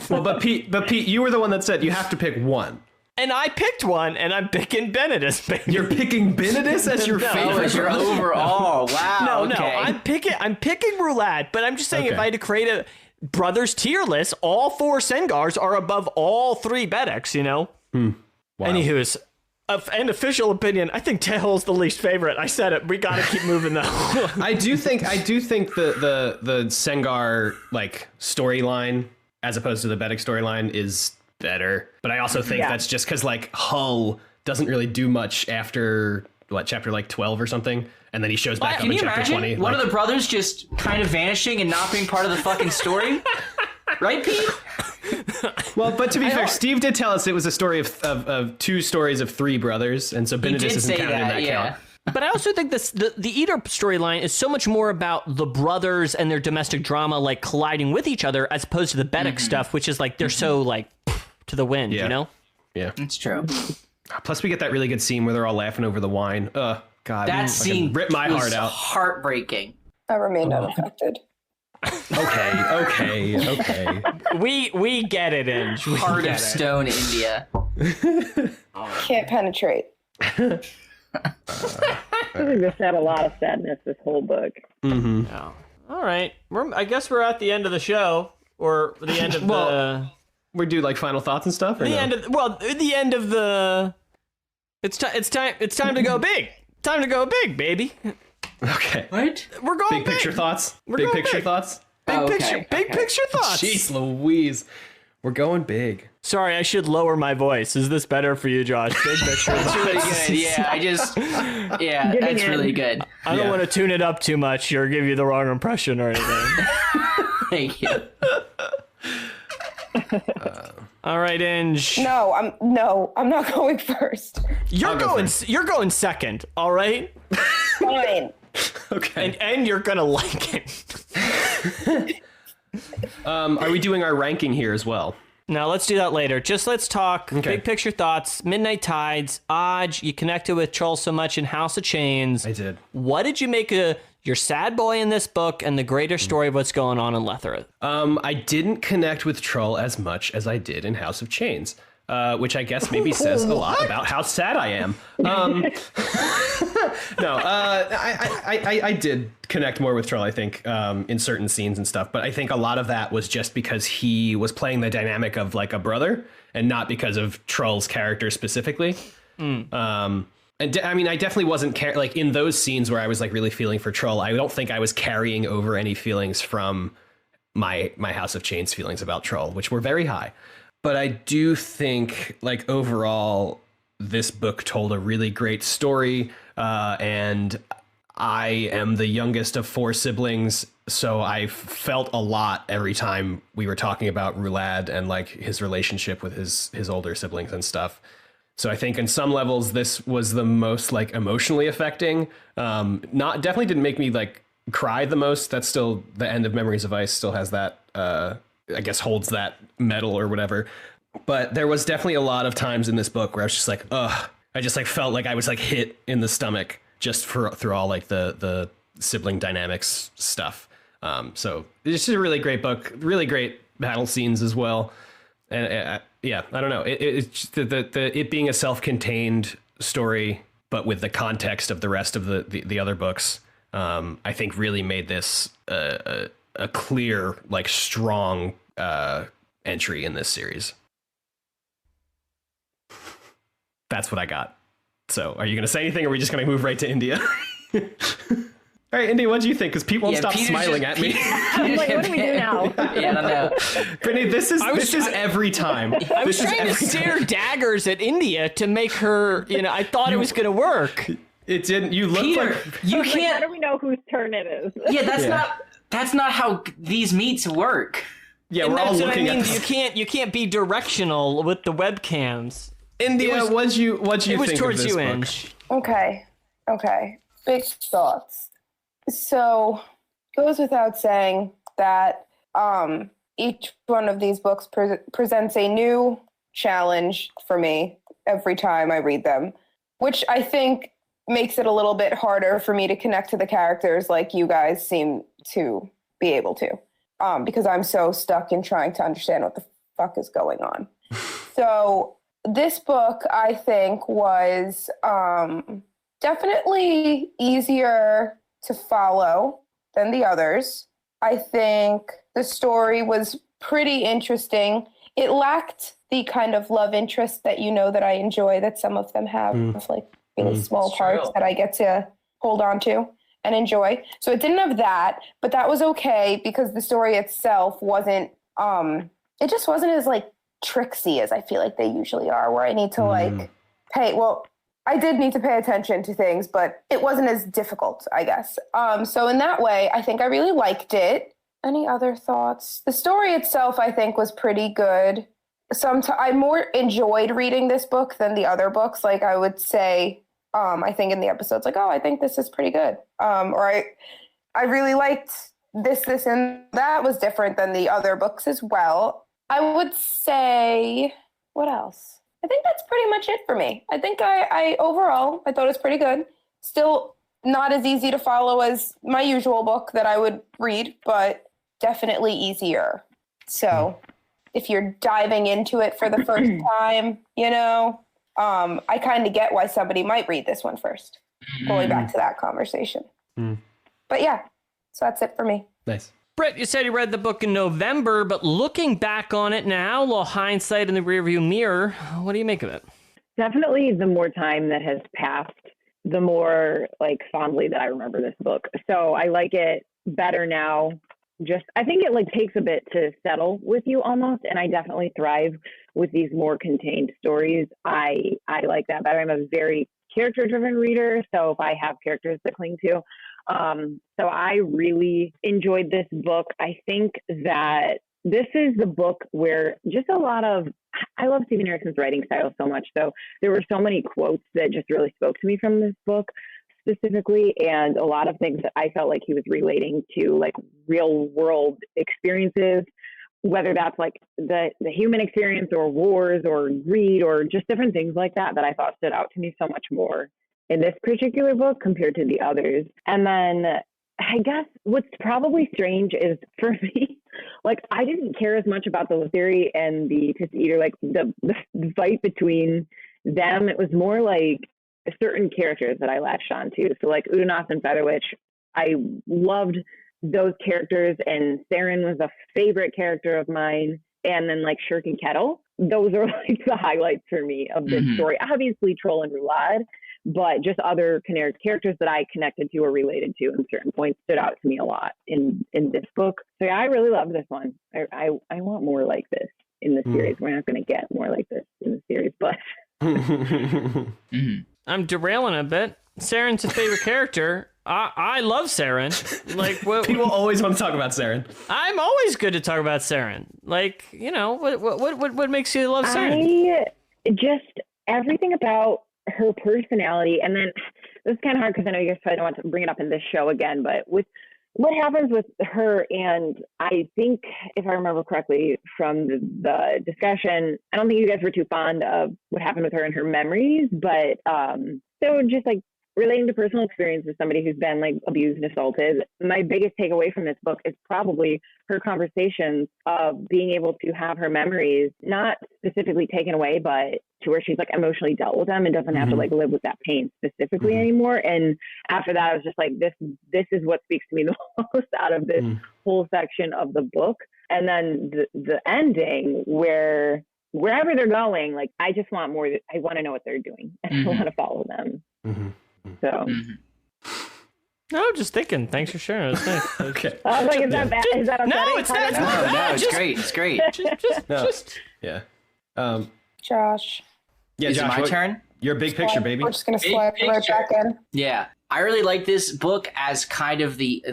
Well, but Pete, you were the one that said you have to pick one, and I picked one, and I'm picking Benedis. Baby. You're picking Benedis as your favorite. As your overall. Wow. No, I'm picking Roulade, but I'm just saying if I had to create a brothers tier list, all 4 Sengars are above all 3 Bedeks. You know. Wow. Anywho's. An official opinion, I think Tehel's the least favorite. I said it. We got to keep moving though. I do think the Sengar like storyline as opposed to the Bedek storyline is better. But I also think that's just because like Hull doesn't really do much after chapter like 12 or something, and then he shows back up in chapter 20. One of the brothers just kind of vanishing and not being part of the fucking story, right, Pete? Well, but to be fair, Steve did tell us it was a story of 2 stories of 3 brothers, and so Benedis isn't counted in that count. But I also think the Eater storyline is so much more about the brothers and their domestic drama like colliding with each other as opposed to the Bedek stuff, which is like they're so like to the wind, you know? Yeah, it's true. Plus, we get that really good scene where they're all laughing over the wine. God, that scene ripped my heart out. Heartbreaking. I remained unaffected. Okay. We get it, Inge. Heart of Stone, India. Can't penetrate. I think this had a lot of sadness, this whole book. Mm-hmm. Oh. All right. I guess we're at the end of the show, or the end of the... We do like final thoughts and stuff, or the end of the... It's time to go big. Time to go big, baby. Okay. What? We're going big. Picture thoughts? Big picture thoughts? Big picture thoughts. Jeez Louise. We're going big. Sorry, I should lower my voice. Is this better for you, Josh? Big picture. That's really good. Yeah, that's really good. I don't want to tune it up too much or give you the wrong impression or anything. Thank you. All right, Inge. No, I'm not going first. You're going second. All right. Fine. Okay. And you're gonna like it. Are we doing our ranking here as well? No, let's do that later. Just let's talk big picture thoughts. Midnight Tides. Aj, you connected with Troll so much in House of Chains. I did. What did you make of your sad boy in this book and the greater story of what's going on in Letherith? I didn't connect with Troll as much as I did in House of Chains, which I guess maybe says a lot about how sad I am. I did connect more with Troll, I think, in certain scenes and stuff. But I think a lot of that was just because he was playing the dynamic of like a brother and not because of Troll's character specifically. And I definitely wasn't like in those scenes where I was like really feeling for Troll. I don't think I was carrying over any feelings from my House of Chains feelings about Troll, which were very high. But I do think like overall, this book told a really great story. And I am the youngest of 4 siblings. So I felt a lot every time we were talking about Roulade and like his relationship with his older siblings and stuff. So I think in some levels, this was the most like emotionally affecting. Definitely didn't make me like cry the most. That's still the end of Memories of Ice still has that, I guess holds that medal or whatever. But there was definitely a lot of times in this book where I was just like, ugh, I just like felt like I was like hit in the stomach just through all like the sibling dynamics stuff. So it's just a really great book, really great battle scenes as well. And yeah, I don't know. It's just it being a self-contained story, but with the context of the rest of the other books, I think really made this a clear, like, strong entry in this series. That's what I got. So are you going to say anything, or are we just going to move right to India? All right, India, what do you think? Because Pete won't stop smiling at me. I'm like, what do we do now? Yeah, I don't know. Brittany, this is every time. I was trying to stare daggers at India to make her, I thought it was going to work. It didn't. You look Peter, like... you Like, can't... how do we know whose turn it is? Yeah, that's not how these meets work. Yeah, And we're all that's what I looking mean. at this. You can't be directional with the webcams. India, what'd you It was think towards of this you, book? Inge. Okay. Big thoughts. So, goes without saying that each one of these books presents a new challenge for me every time I read them, which I think makes it a little bit harder for me to connect to the characters like you guys seem to be able to, because I'm so stuck in trying to understand what the fuck is going on. So this book, I think, was definitely easier to follow than the others. I think the story was pretty interesting. It lacked the kind of love interest that that I enjoy, that some of them have, like really small parts that I get to hold on to and enjoy. So it didn't have that, but that was okay because the story itself wasn't, it just wasn't as like tricksy as I feel like they usually are, where I need to I did need to pay attention to things, but it wasn't as difficult, I guess. So in that way, I think I really liked it. Any other thoughts? The story itself, I think, was pretty good. I more enjoyed reading this book than the other books. Like, I would say, I think in the episodes, like, oh, I think this is pretty good. Or I really liked this, and that was different than the other books as well. I would say, what else? I think that's pretty much it for me. I think I overall, I thought it was pretty good. Still not as easy to follow as my usual book that I would read, but definitely easier. So if you're diving into it for the first time, I kind of get why somebody might read this one first, going back to that conversation. But yeah, so that's it for me. Nice. Britt, you said you read the book in November, but looking back on it now, a little hindsight in the rearview mirror, what do you make of it? Definitely the more time that has passed, the more like fondly that I remember this book. So I like it better now. I think it like takes a bit to settle with you almost. And I definitely thrive with these more contained stories. I like that better. I'm a very character driven reader. So if I have characters to cling to, so I really enjoyed this book. I think that this is the book where just I love Stephen Erickson's writing style so much. So there were so many quotes that just really spoke to me from this book specifically, and a lot of things that I felt like he was relating to like real world experiences, whether that's like the human experience or wars or greed or just different things like that I thought stood out to me so much more in this particular book compared to the others. And then I guess what's probably strange is for me, like I didn't care as much about the Lutheri and the Tista Eater, like the fight between them. It was more like certain characters that I latched onto. So like Udanas and Featherwitch, I loved those characters, and Saren was a favorite character of mine. And then like Shirk and Kettle, those are like the highlights for me of this story. Obviously Troll and Roulade, but just other characters that I connected to or related to in certain points stood out to me a lot in this book. So yeah, I really love this one. I want more like this in the series. We're not going to get more like this in the series, but I'm derailing a bit. Saren's a favorite character. I love Saren. Like, People always want to talk about Saren. I'm always good to talk about Saren. Like, what makes you love Saren? Just everything about her personality. And then this is kind of hard because I know you guys probably don't want to bring it up in this show again, but with what happens with her, and I think if I remember correctly from the discussion, I don't think you guys were too fond of what happened with her and her memories, but so just like relating to personal experience with somebody who's been like abused and assaulted, my biggest takeaway from this book is probably her conversations of being able to have her memories not specifically taken away, but to where she's like emotionally dealt with them and doesn't have to like live with that pain specifically anymore. And after that, I was just like, this is what speaks to me the most out of this whole section of the book. And then the ending where wherever they're going, like, I just want more. I want to know what they're doing and I want to follow them. So. No, I'm just thinking. Thanks for sharing. It's nice. Okay. I was like, is that bad? Is that upsetting? No, it's not. No, it's great. It's great. Just Yeah. Josh. Yeah, Is it Josh, my turn? Your big picture, baby. We're just gonna Big slide right picture. back in. Yeah, I really like this book as kind of the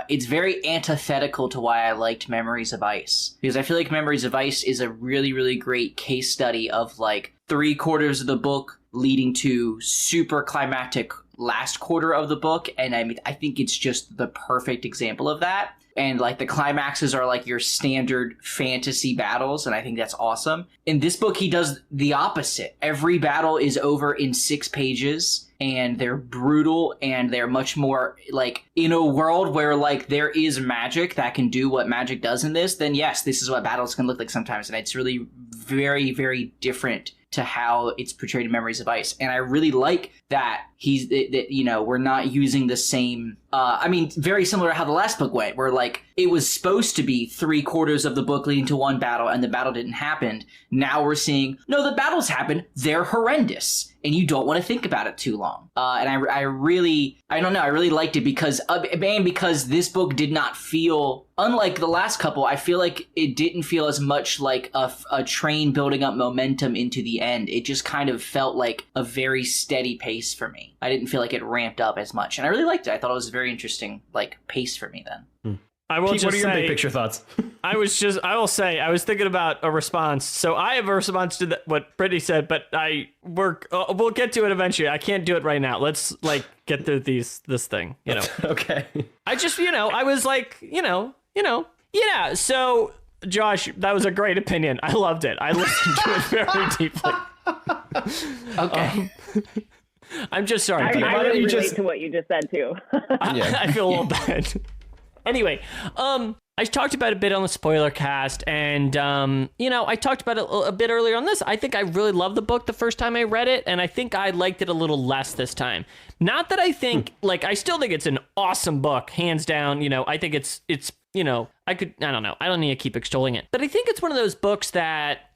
it's very antithetical to why I liked Memories of Ice, because I feel like Memories of Ice is a really, really great case study of like 3/4 of the book leading to super climactic last quarter of the book. And I mean, I think it's just the perfect example of that. And like the climaxes are like your standard fantasy battles, and I think that's awesome. In this book, he does the opposite. Every battle is over in 6 pages, and they're brutal, and they're much more like, in a world where like there is magic that can do what magic does in this, then yes, this is what battles can look like sometimes. And it's really very, very different to how it's portrayed in Memories of Ice. And I really like that we're not using the same, very similar to how the last book went, where like it was supposed to be 3/4 of the book leading to one battle and the battle didn't happen. Now we're seeing, no, the battles happen. They're horrendous and you don't want to think about it too long. And I really liked it because this book did not feel, unlike the last couple, I feel like it didn't feel as much like a train building up momentum into the end. It just kind of felt like a very steady pace for me. I didn't feel like it ramped up as much. And I really liked it. I thought it was a very interesting like pace for me then. I will Pete, just what are your say, big picture thoughts? I was thinking about a response. So I have a response to what Brittany said, but we'll get to it eventually. I can't do it right now. Let's like get through this thing, Okay. I just, I was like, yeah. So Josh, that was a great opinion. I loved it. I listened to it very deeply. Okay. I'm just sorry. I Pete. really relate to what you just said too. I feel a little bad. Anyway, I talked about it a bit on the spoiler cast, and I talked about it a bit earlier on this. I think I really loved the book the first time I read it, and I think I liked it a little less this time. Not that I think, I still think it's an awesome book, hands down. I think it's I don't know. I don't need to keep extolling it, but I think it's one of those books that,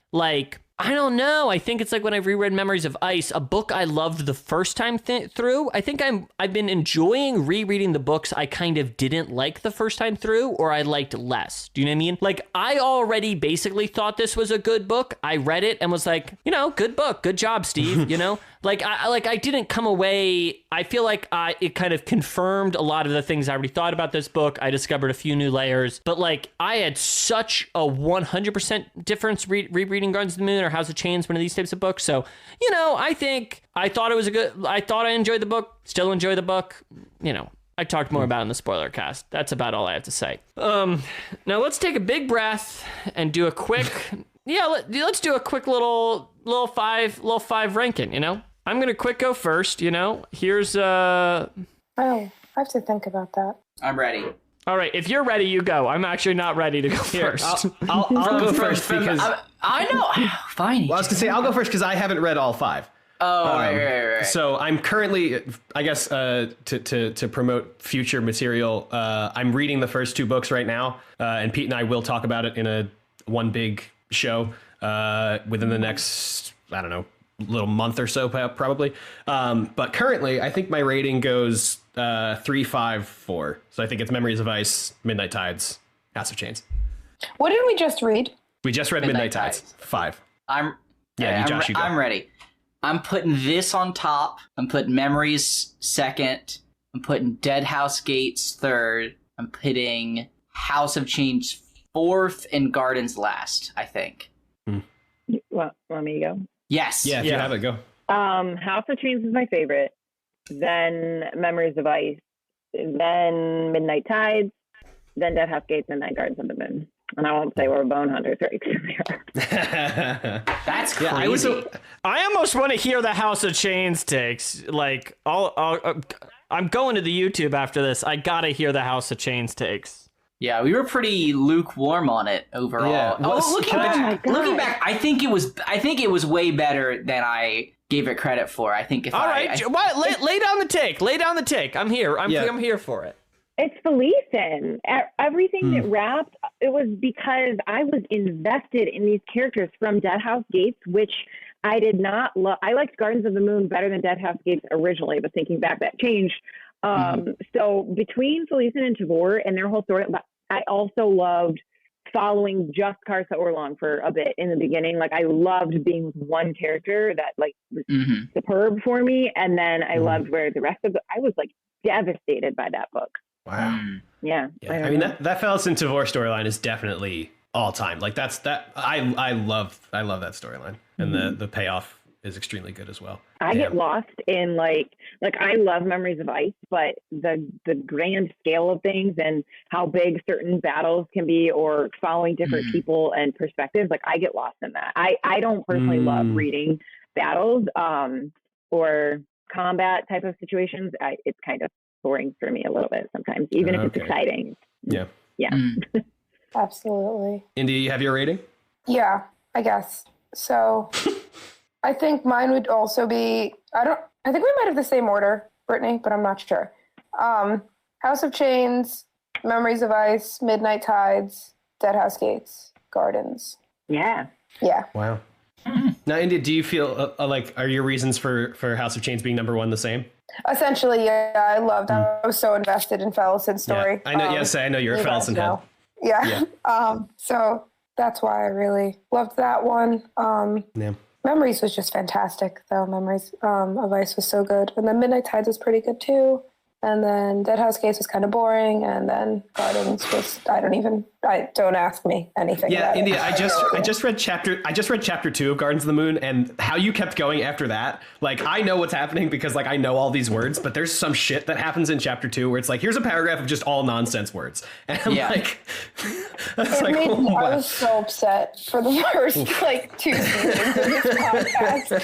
I don't know. I think it's like when I reread Memories of Ice, a book I loved the first time through. I think I've been enjoying rereading the books I kind of didn't like the first time through, or I liked less. Do you know what I mean? Like, I already basically thought this was a good book. I read it and was like, good book. Good job, Steve. I didn't come away. I feel like it kind of confirmed a lot of the things I already thought about this book. I discovered a few new layers, but I had such a 100% difference rereading Gardens of the Moon or House of Chains, one of these types of books. So, I think I thought I enjoyed the book, still enjoy the book. I talked more about it in the spoiler cast. That's about all I have to say. Now let's take a big breath and do a quick, let's do a quick little five ranking, I'm going to quick go first, here's Oh, I have to think about that. I'm ready. All right, if you're ready, you go. I'm actually not ready to go first. I'll go first because I know. Fine. Well, I was gonna say I'll go first because I haven't read all 5. Oh, right. So I'm currently, I guess, to promote future material, I'm reading the first 2 books right now, and Pete and I will talk about it in one big show within the next, I don't know, little month or so, probably. But currently, I think my rating goes 3, 5, 4. So I think it's Memories of Ice, Midnight Tides, House of Chains. What did we just read? We just read Midnight Tides. 5. I'm you go. I'm ready. I'm putting this on top. I'm putting Memories second. I'm putting Dead House Gates third. I'm putting House of Chains fourth and Gardens last, I think. Well, want me to go? Yes. Yeah, if you have it, go. House of Chains is my favorite. Then Memories of Ice. Then Midnight Tides. Then Dead House Gates, and then Gardens of the Moon. And I won't say we're bone hunters, right? That's crazy. I almost want to hear the House of Chains takes. Like, I'm going to the YouTube after this. I gotta hear the House of Chains takes. Yeah, we were pretty lukewarm on it overall. Yeah. Looking back, I think it was way better than I gave it credit for. I think All right, lay down the take. Lay down the take. I'm here. I'm here for it. It's Felicen. Everything that wrapped, it was because I was invested in these characters from Dead House Gates, which I did not love. I liked Gardens of the Moon better than Dead House Gates originally, but thinking back, that changed. So between Felicen and Tavor and their whole story, I also loved following just Karsa Orlong for a bit in the beginning. Like, I loved being with one character that like was superb for me, and then I loved where the rest of I was like devastated by that book. Wow. Yeah. I mean, that Felicen Tavor storyline is definitely all time. Like, I love that storyline, and the payoff is extremely good as well. I get lost in like I love Memories of Ice, but the grand scale of things and how big certain battles can be, or following different people and perspectives, like I get lost in that. I don't personally love reading battles or combat type of situations. It's kind of boring for me a little bit sometimes, even if it's exciting. Yeah. Absolutely. Indy, you have your rating? Yeah, I guess. So I think mine would also be, I think we might have the same order, Brittany, but I'm not sure. House of Chains, Memories of Ice, Midnight Tides, Dead House Gates, Gardens. Yeah. Wow. Now, Indy, do you feel like, are your reasons for House of Chains being number one the same? Essentially, yeah, I loved. I was so invested in Felicen's story. Yeah. I know. I know you're a Felicen head. Yeah. So that's why I really loved that one. Memories was just fantastic, though. Memories of Ice was so good, and then Midnight Tides was pretty good too. And then Dead House Gates was kind of boring, and then Gardens was don't ask me anything. Yeah, about India, it. I just read chapter 2 of Gardens of the Moon, and how you kept going after that. Like, I know what's happening because like I know all these words, but there's some shit that happens in chapter 2 where it's like, here's a paragraph of just all nonsense words. And I'm like, I was so upset for the first like 2 seasons of this podcast.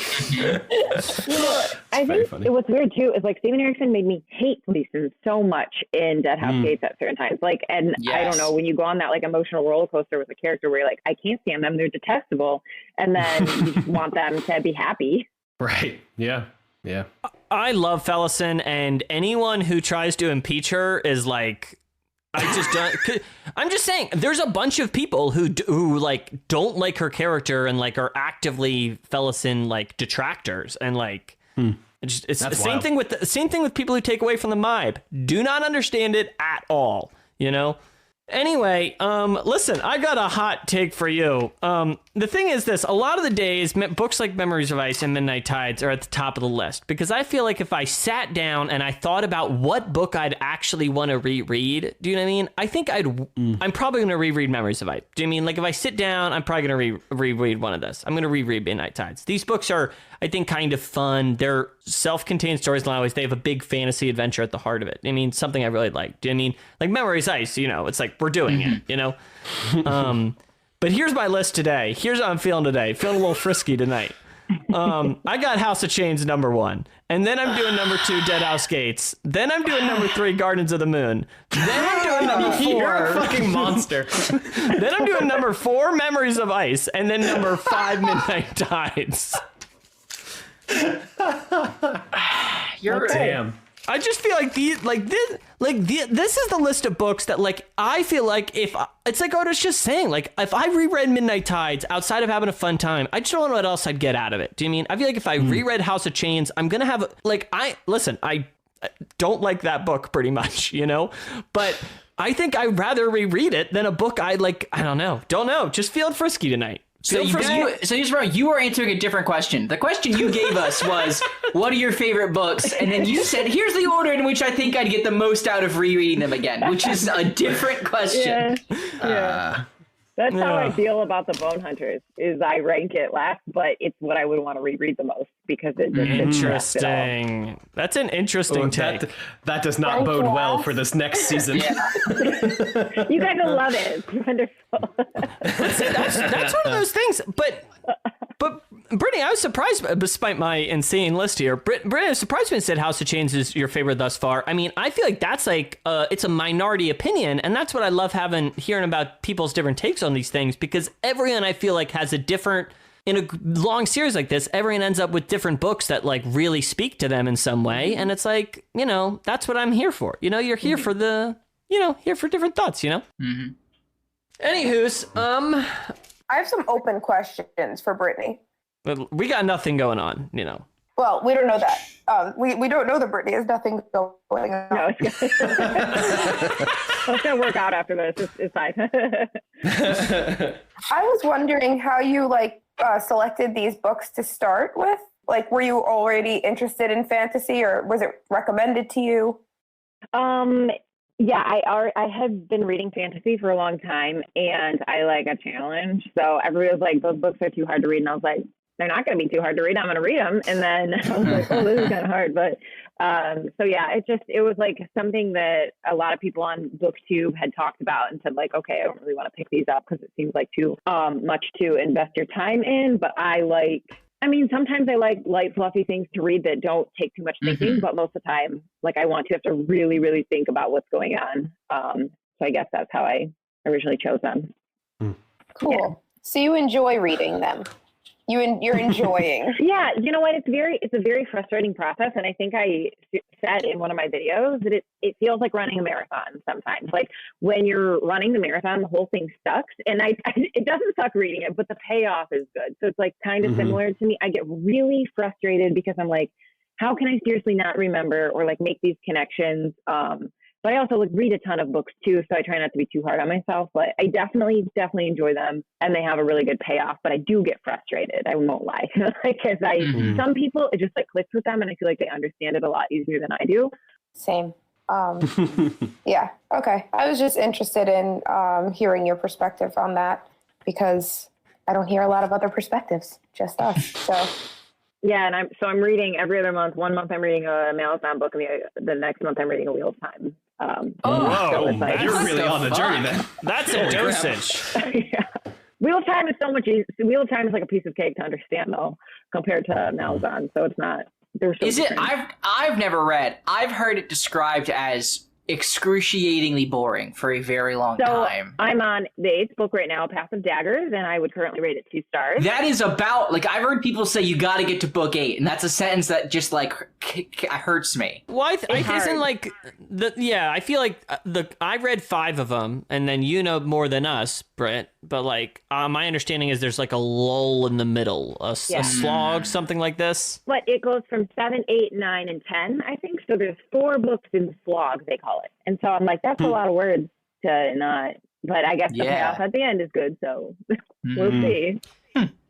I think what's weird too is like Steven Erikson made me hate Felicen so much in Dead House Gates at certain times. Like, and I don't know, when you go on that like emotional roller coaster with a character where you're like, I can't stand them, they're detestable, and then you just want them to be happy. Right. Yeah. I love Felicen, and anyone who tries to impeach her is like, I'm just saying, there's a bunch of people who like don't like her character and like are actively Felicen like detractors, and like it's the same thing with people who take away from the MIB. Do not understand it at all, you know? Anyway, listen, I got a hot take for you. The thing is this, a lot of the days, books like Memories of Ice and Midnight Tides are at the top of the list, because I feel like if I sat down and I thought about what book I'd actually want to reread, do you know what I mean? I think I'm probably going to reread Memories of Ice. Do you mean, like, if I sit down, I'm probably going to reread one of this. I'm going to reread Midnight Tides. These books are, I think, kind of fun. They're self-contained stories in a lot of ways. They have a big fantasy adventure at the heart of it. I mean, something I really like. Do you know what I mean? Like Memories of Ice, you know, it's like, we're doing it, you know? But here's my list today. Here's how I'm feeling today. Feeling a little frisky tonight. I got House of Chains number 1. And then I'm doing number 2, Dead House Gates. Then I'm doing number 3, Gardens of the Moon. Then I'm doing number 4. You're a fucking monster. Then I'm doing number 4, Memories of Ice. And then number 5, Midnight Tides. You're Damn. I just feel like this is the list of books that, like, I feel like it's like I was just saying, like, if I reread Midnight Tides outside of having a fun time, I just don't know what else I'd get out of it. Do you mean? I feel like if I reread House of Chains, I'm gonna have I don't like that book pretty much, you know, but I think I'd rather reread it than a book I like. I don't know. Just feeling frisky tonight. So you were answering a different question. The question you gave us was, what are your favorite books? And then you said, here's the order in which I think I'd get the most out of rereading them again, which is a different question. Yeah. That's how I feel about the Bone Hunters. Is I rank it last, but it's what I would want to reread the most because it just interesting. That's an interesting take. That does not bode well for this next season. You guys will love it. It's wonderful. That's one of those things. But Brittany, I was surprised, despite my insane list here. Brittany, I was surprised when it said House of Chains is your favorite thus far. I mean, I feel like that's like it's a minority opinion, and that's what I love hearing about people's different takes on these things, because everyone I feel like has a different. In a long series like this, everyone ends up with different books that like really speak to them in some way, and it's like, you know, that's what I'm here for. You know, you're here for here for different thoughts. You know. Mm-hmm. Anywho's, I have some open questions for Brittany. But we got nothing going on, you know. Well, we don't know that. We don't know that Brittany has nothing going on. No, it's gonna work out after this. It's fine. I was wondering how you selected these books to start with. Like, were you already interested in fantasy, or was it recommended to you? Yeah, I have been reading fantasy for a long time, and I like a challenge. So everybody was like, those books are too hard to read, and I was like, they're not going to be too hard to read. I'm going to read them. And then I was like, oh, this is kind of hard. But so yeah, it was like something that a lot of people on BookTube had talked about and said like, okay, I don't really want to pick these up because it seems like too much to invest your time in. But sometimes I like light, fluffy things to read that don't take too much thinking, but most of the time, like I want to have to really, really think about what's going on. So I guess that's how I originally chose them. Cool. Yeah. So you enjoy reading them. You're enjoying. Yeah, you know what? It's a very frustrating process, and I think I said in one of my videos that it feels like running a marathon sometimes. Like when you're running the marathon, the whole thing sucks, and it doesn't suck reading it, but the payoff is good. So it's like kind of similar to me. I get really frustrated because I'm like, how can I seriously not remember or like make these connections? But I also read a ton of books too, so I try not to be too hard on myself. But I definitely enjoy them, and they have a really good payoff. But I do get frustrated. I won't lie, because some people it just like clicks with them, and I feel like they understand it a lot easier than I do. Same. Yeah. Okay. I was just interested in hearing your perspective on that, because I don't hear a lot of other perspectives, just us. So. Yeah, and I'm reading every other month. 1 month I'm reading a Malazan book, and the next month I'm reading a Wheel of Time. So you're really on the journey then. That's a dosage. Yeah. Wheel of Time is so much easier. Wheel of Time is like a piece of cake to understand, though, compared to Malazan. So it's not. Is it? I've never read. I've heard it described as excruciatingly boring for a very long time. I'm on the 8th book right now, Path of Daggers, and I would currently rate it 2 stars. That is about, like, I've heard people say you got to get to book 8, and that's a sentence that just like hurts me. Well, isn't like I feel like I read 5 of them, and then you know more than us, Britt. But like my understanding is there's like a lull in the middle, a slog, something like this. But it goes from 7, 8, 9, and 10, I think. So there's 4 books in the slog, they call it. And so I'm like, that's a lot of words to not. But I guess the payoff at the end is good, so we'll see.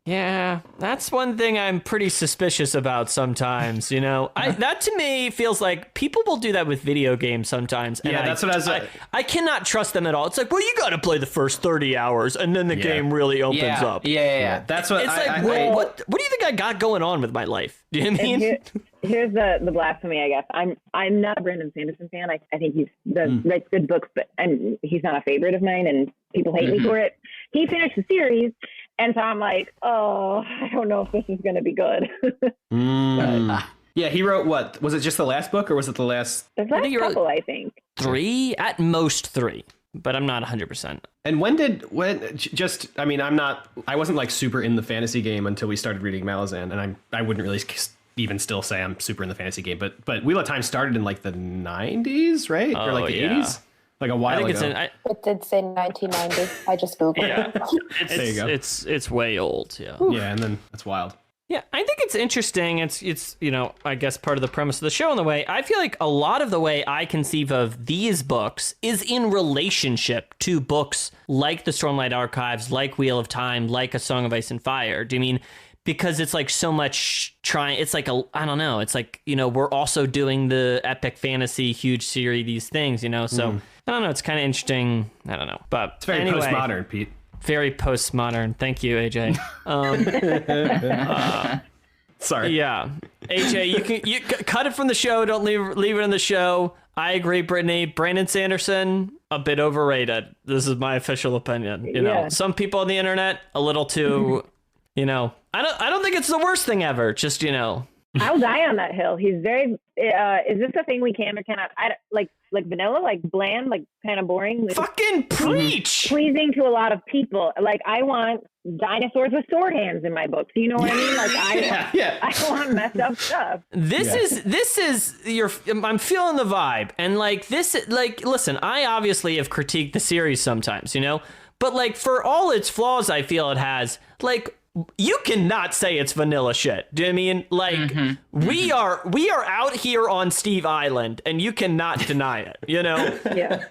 Yeah, that's one thing I'm pretty suspicious about sometimes, you know. That to me feels like people will do that with video games sometimes. And that's what I cannot trust them at all. It's like, well, you got to play the first 30 hours and then the game really opens up. Yeah. That's what it's what do you think I got going on with my life? Do you know what I mean? Here's the blasphemy, I guess. I'm not a Brandon Sanderson fan. I think he writes good books, and he's not a favorite of mine, and people hate me for it. He finished the series, and so I'm like, oh, I don't know if this is going to be good. Yeah, he wrote what? Was it just the last book, or was it the last? The last couple, I think. 3, at most 3, but I'm not 100%. And I wasn't like super in the fantasy game until we started reading Malazan, and I wouldn't really even still say I'm super in the fantasy game, but Wheel of Time started in like the 90s, right? Or like the 80s? Like a while ago. It did say 1990. I just Googled it. There you go. It's way old, yeah. Yeah, and then that's wild. Yeah, I think it's interesting. It's you know, I guess part of the premise of the show in the way. I feel like a lot of the way I conceive of these books is in relationship to books like the Stormlight Archives, like Wheel of Time, like A Song of Ice and Fire. Do you mean because it's like so much trying, it's like I don't know, it's like, you know, we're also doing the epic fantasy huge series, these things, you know, so I don't know, it's kind of interesting. I don't know, but it's very postmodern, Pete. Very postmodern. Thank you, AJ. Sorry. Yeah, AJ, you cut it from the show. Don't leave it in the show. I agree, Brittany. Brandon Sanderson, a bit overrated. This is my official opinion. You know, some people on the internet a little too. You know, I don't think it's the worst thing ever. Just, you know, I'll die on that hill. He's very. Is this a thing we can or cannot? Like vanilla, like bland, like kind of boring. Fucking preach. Pleasing to a lot of people. Like I want dinosaurs with sword hands in my books. You know what I mean? Like I want messed up stuff. This is I'm feeling the vibe, and like this, like listen, I obviously have critiqued the series sometimes, you know, but like for all its flaws, I feel it has like. You cannot say it's vanilla shit. Do you know what I mean? Like we are out here on Steve Island and you cannot deny it, you know? Yeah.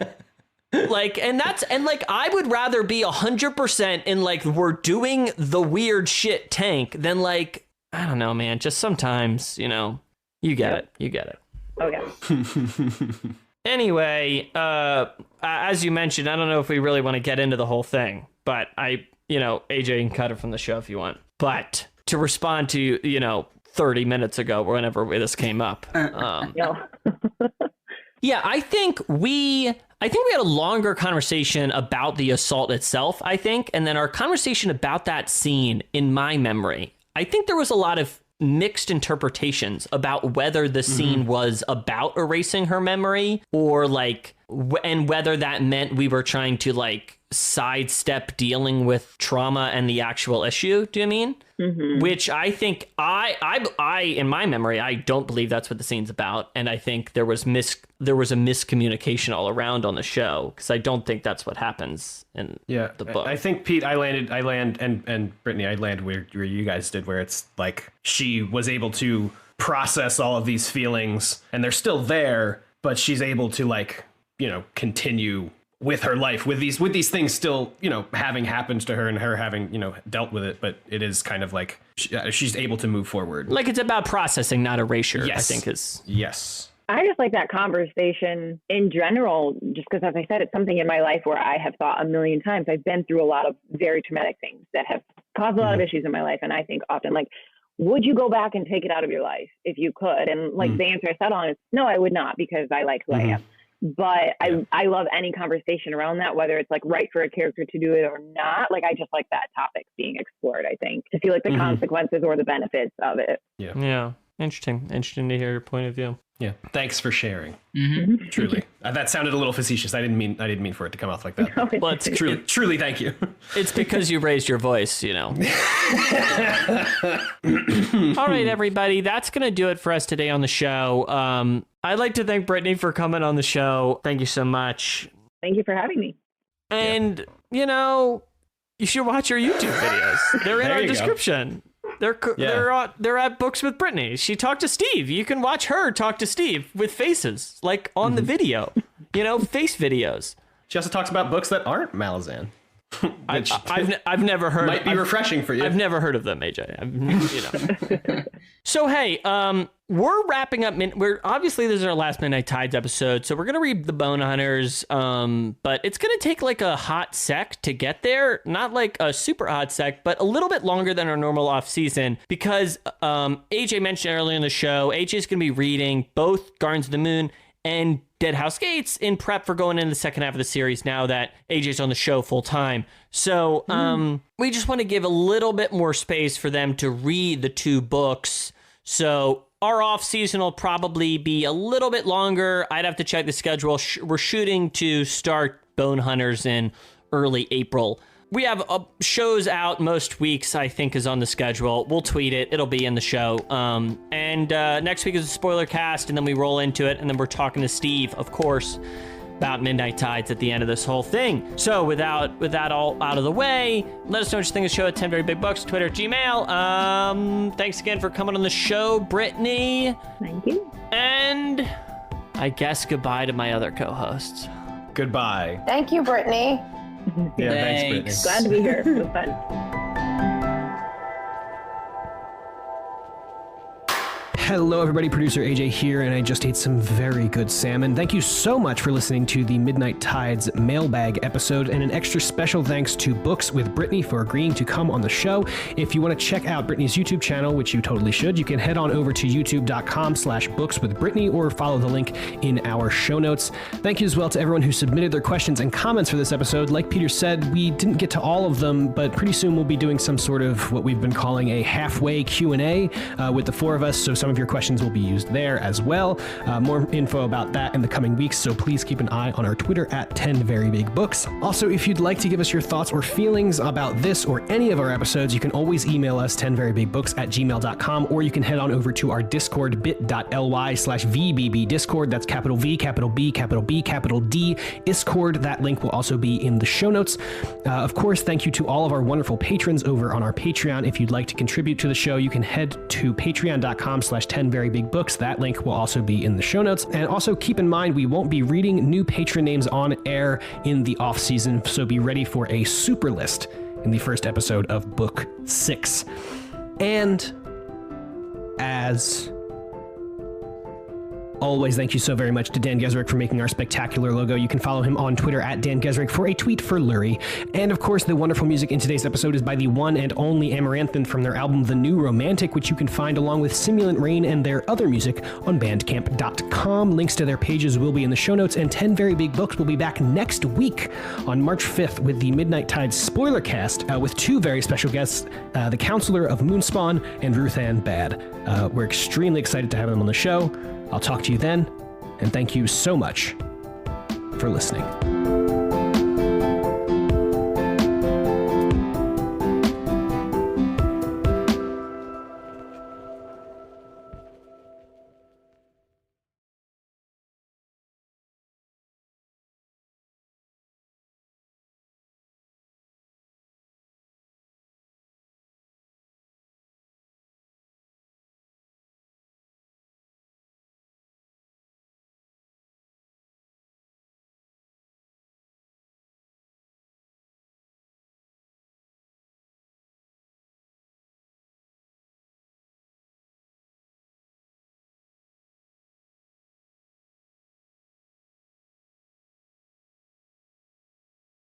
Like, and like, I would rather be 100% in like, we're doing the weird shit tank than like, I don't know, man, just sometimes, you know, you get it. You get it. Okay. Anyway, as you mentioned, I don't know if we really want to get into the whole thing, but you know, AJ can cut it from the show if you want. But to respond to, you know, 30 minutes ago, whenever this came up. Yeah, I think we had a longer conversation about the assault itself, I think. And then our conversation about that scene, in my memory, I think there was a lot of mixed interpretations about whether the scene was about erasing her memory or like, and whether that meant we were trying to like sidestep dealing with trauma and the actual issue. Do you mean? Which I think I in my memory, I don't believe that's what the scene's about, and I think there was a miscommunication all around on the show because I don't think that's what happens in the book. I think Pete, I land, and Brittany, I land where you guys did, where it's like she was able to process all of these feelings, and they're still there, but she's able to like, you know, continue with her life with these things still, you know, having happened to her and her having, you know, dealt with it. But it is kind of like she's able to move forward. Like it's about processing, not erasure. Yes. I think is. Yes. I just like that conversation in general, just because, as I said, it's something in my life where I have thought a million times. I've been through a lot of very traumatic things that have caused a lot of issues in my life. And I think often, like, would you go back and take it out of your life if you could? And like the answer I settled on is no, I would not, because I like who I am. But I love any conversation around that, whether it's like right for a character to do it or not. Like, I just like that topic being explored, I think, to see like the consequences or the benefits of it. Yeah. Interesting to hear your point of view. Yeah. Thanks for sharing. Truly. That sounded a little facetious. I didn't mean for it to come off like that. Well, it's truly thank you. It's because you raised your voice, you know. All right, everybody. That's going to do it for us today on the show. I'd like to thank Brittany for coming on the show. Thank you so much. Thank you for having me. And, you know, you should watch our YouTube videos. They're in our description. They're at Books with Brittany. She talked to Steve. You can watch her talk to Steve with faces, like on the video, you know, face videos. She also talks about books that aren't Malazan. Which I've never heard. Might be refreshing for you. I've never heard of them, AJ. You know. So hey, we're wrapping up. We're obviously this is our last Midnight Tides episode, so we're gonna read the Bone Hunters. But it's gonna take like a hot sec to get there. Not like a super hot sec, but a little bit longer than our normal off season because AJ mentioned earlier in the show, AJ is gonna be reading both Gardens of the Moon and Dead House Gates in prep for going into the second half of the series now that AJ's on the show full time. So we just want to give a little bit more space for them to read the two books. So our off season will probably be a little bit longer. I'd have to check the schedule. We're shooting to start Bone Hunters in early April. We have shows out most weeks, I think, is on the schedule. We'll tweet it. It'll be in the show. And next week is a spoiler cast, and then we roll into it, and then we're talking to Steve, of course, about Midnight Tides at the end of this whole thing. So with that all out of the way, let us know what you think of the show at 10 Very Big Books, Twitter, Gmail. Thanks again for coming on the show, Brittany. Thank you. And I guess goodbye to my other co-hosts. Goodbye. Thank you, Brittany. Yeah, thanks, Brittany. Glad to be here. It was fun. Hello, everybody. Producer AJ here, and I just ate some very good salmon. Thank you so much for listening to the Midnight Tides Mailbag episode, and an extra special thanks to Books with Brittany for agreeing to come on the show. If you want to check out Brittany's YouTube channel, which you totally should, you can head on over to youtube.com/bookswithbrittany or follow the link in our show notes. Thank you as well to everyone who submitted their questions and comments for this episode. Like Peter said, we didn't get to all of them, but pretty soon we'll be doing some sort of what we've been calling a halfway Q&A with the four of us, so some of your questions will be used there as well. More info about that in the coming weeks, so please keep an eye on our Twitter at 10VeryBigBooks. Also, if you'd like to give us your thoughts or feelings about this or any of our episodes, you can always email us 10verybigbooks@gmail.com, or you can head on over to our Discord, bit.ly/VBB Discord. That's capital V, capital B, capital B, capital D, Discord. That link will also be in the show notes. Of course, thank you to all of our wonderful patrons over on our Patreon. If you'd like to contribute to the show, you can head to patreon.com/10verybigbooks. That link will also be in the show notes. And also keep in mind, we won't be reading new patron names on air in the off season, so be ready for a super list in the first episode of Book 6. And as always, thank you so very much to Dan Gesrick for making our spectacular logo. You can follow him on Twitter at Dan Gesrick for a tweet for Lurie. And of course, the wonderful music in today's episode is by the one and only Amaranthin from their album The New Romantic, which you can find along with Simulant Rain and their other music on bandcamp.com. Links to their pages will be in the show notes, and 10 Very Big Books will be back next week on March 5th with the Midnight Tides spoiler cast with two very special guests, the Counselor of Moonspawn and Ruth Ann Bad. We're extremely excited to have them on the show. I'll talk to you then, and thank you so much for listening.